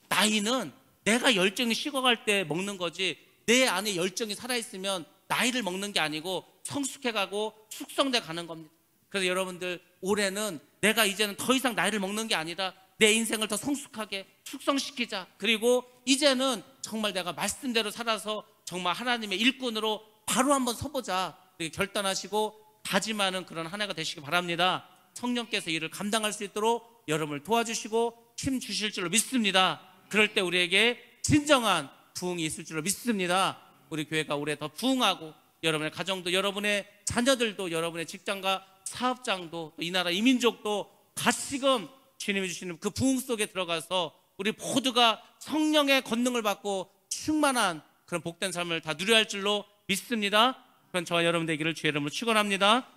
나이는 내가 열정이 식어갈 때 먹는 거지, 내 안에 열정이 살아있으면 나이를 먹는 게 아니고 성숙해가고 숙성돼 가는 겁니다. 그래서 여러분들 올해는 내가 이제는 더 이상 나이를 먹는 게 아니라 내 인생을 더 성숙하게 숙성시키자. 그리고 이제는 정말 내가 말씀대로 살아서 정말 하나님의 일꾼으로 바로 한번 서보자, 이렇게 결단하시고 다짐하는 그런 한 해가 되시기 바랍니다. 성령께서 이를 감당할 수 있도록 여러분을 도와주시고 힘 주실 줄로 믿습니다. 그럴 때 우리에게 진정한 부흥이 있을 줄로 믿습니다. 우리 교회가 올해 더 부흥하고 여러분의 가정도, 여러분의 자녀들도, 여러분의 직장과 사업장도, 또 이 나라 이 민족도 다시금 주님이 주시는 그 부흥 속에 들어가서 우리 모두가 성령의 권능을 받고 충만한 그런 복된 삶을 다 누려야 할 줄로 믿습니다. 그건 저와 여러분 되기를 주의 이름으로 축원합니다.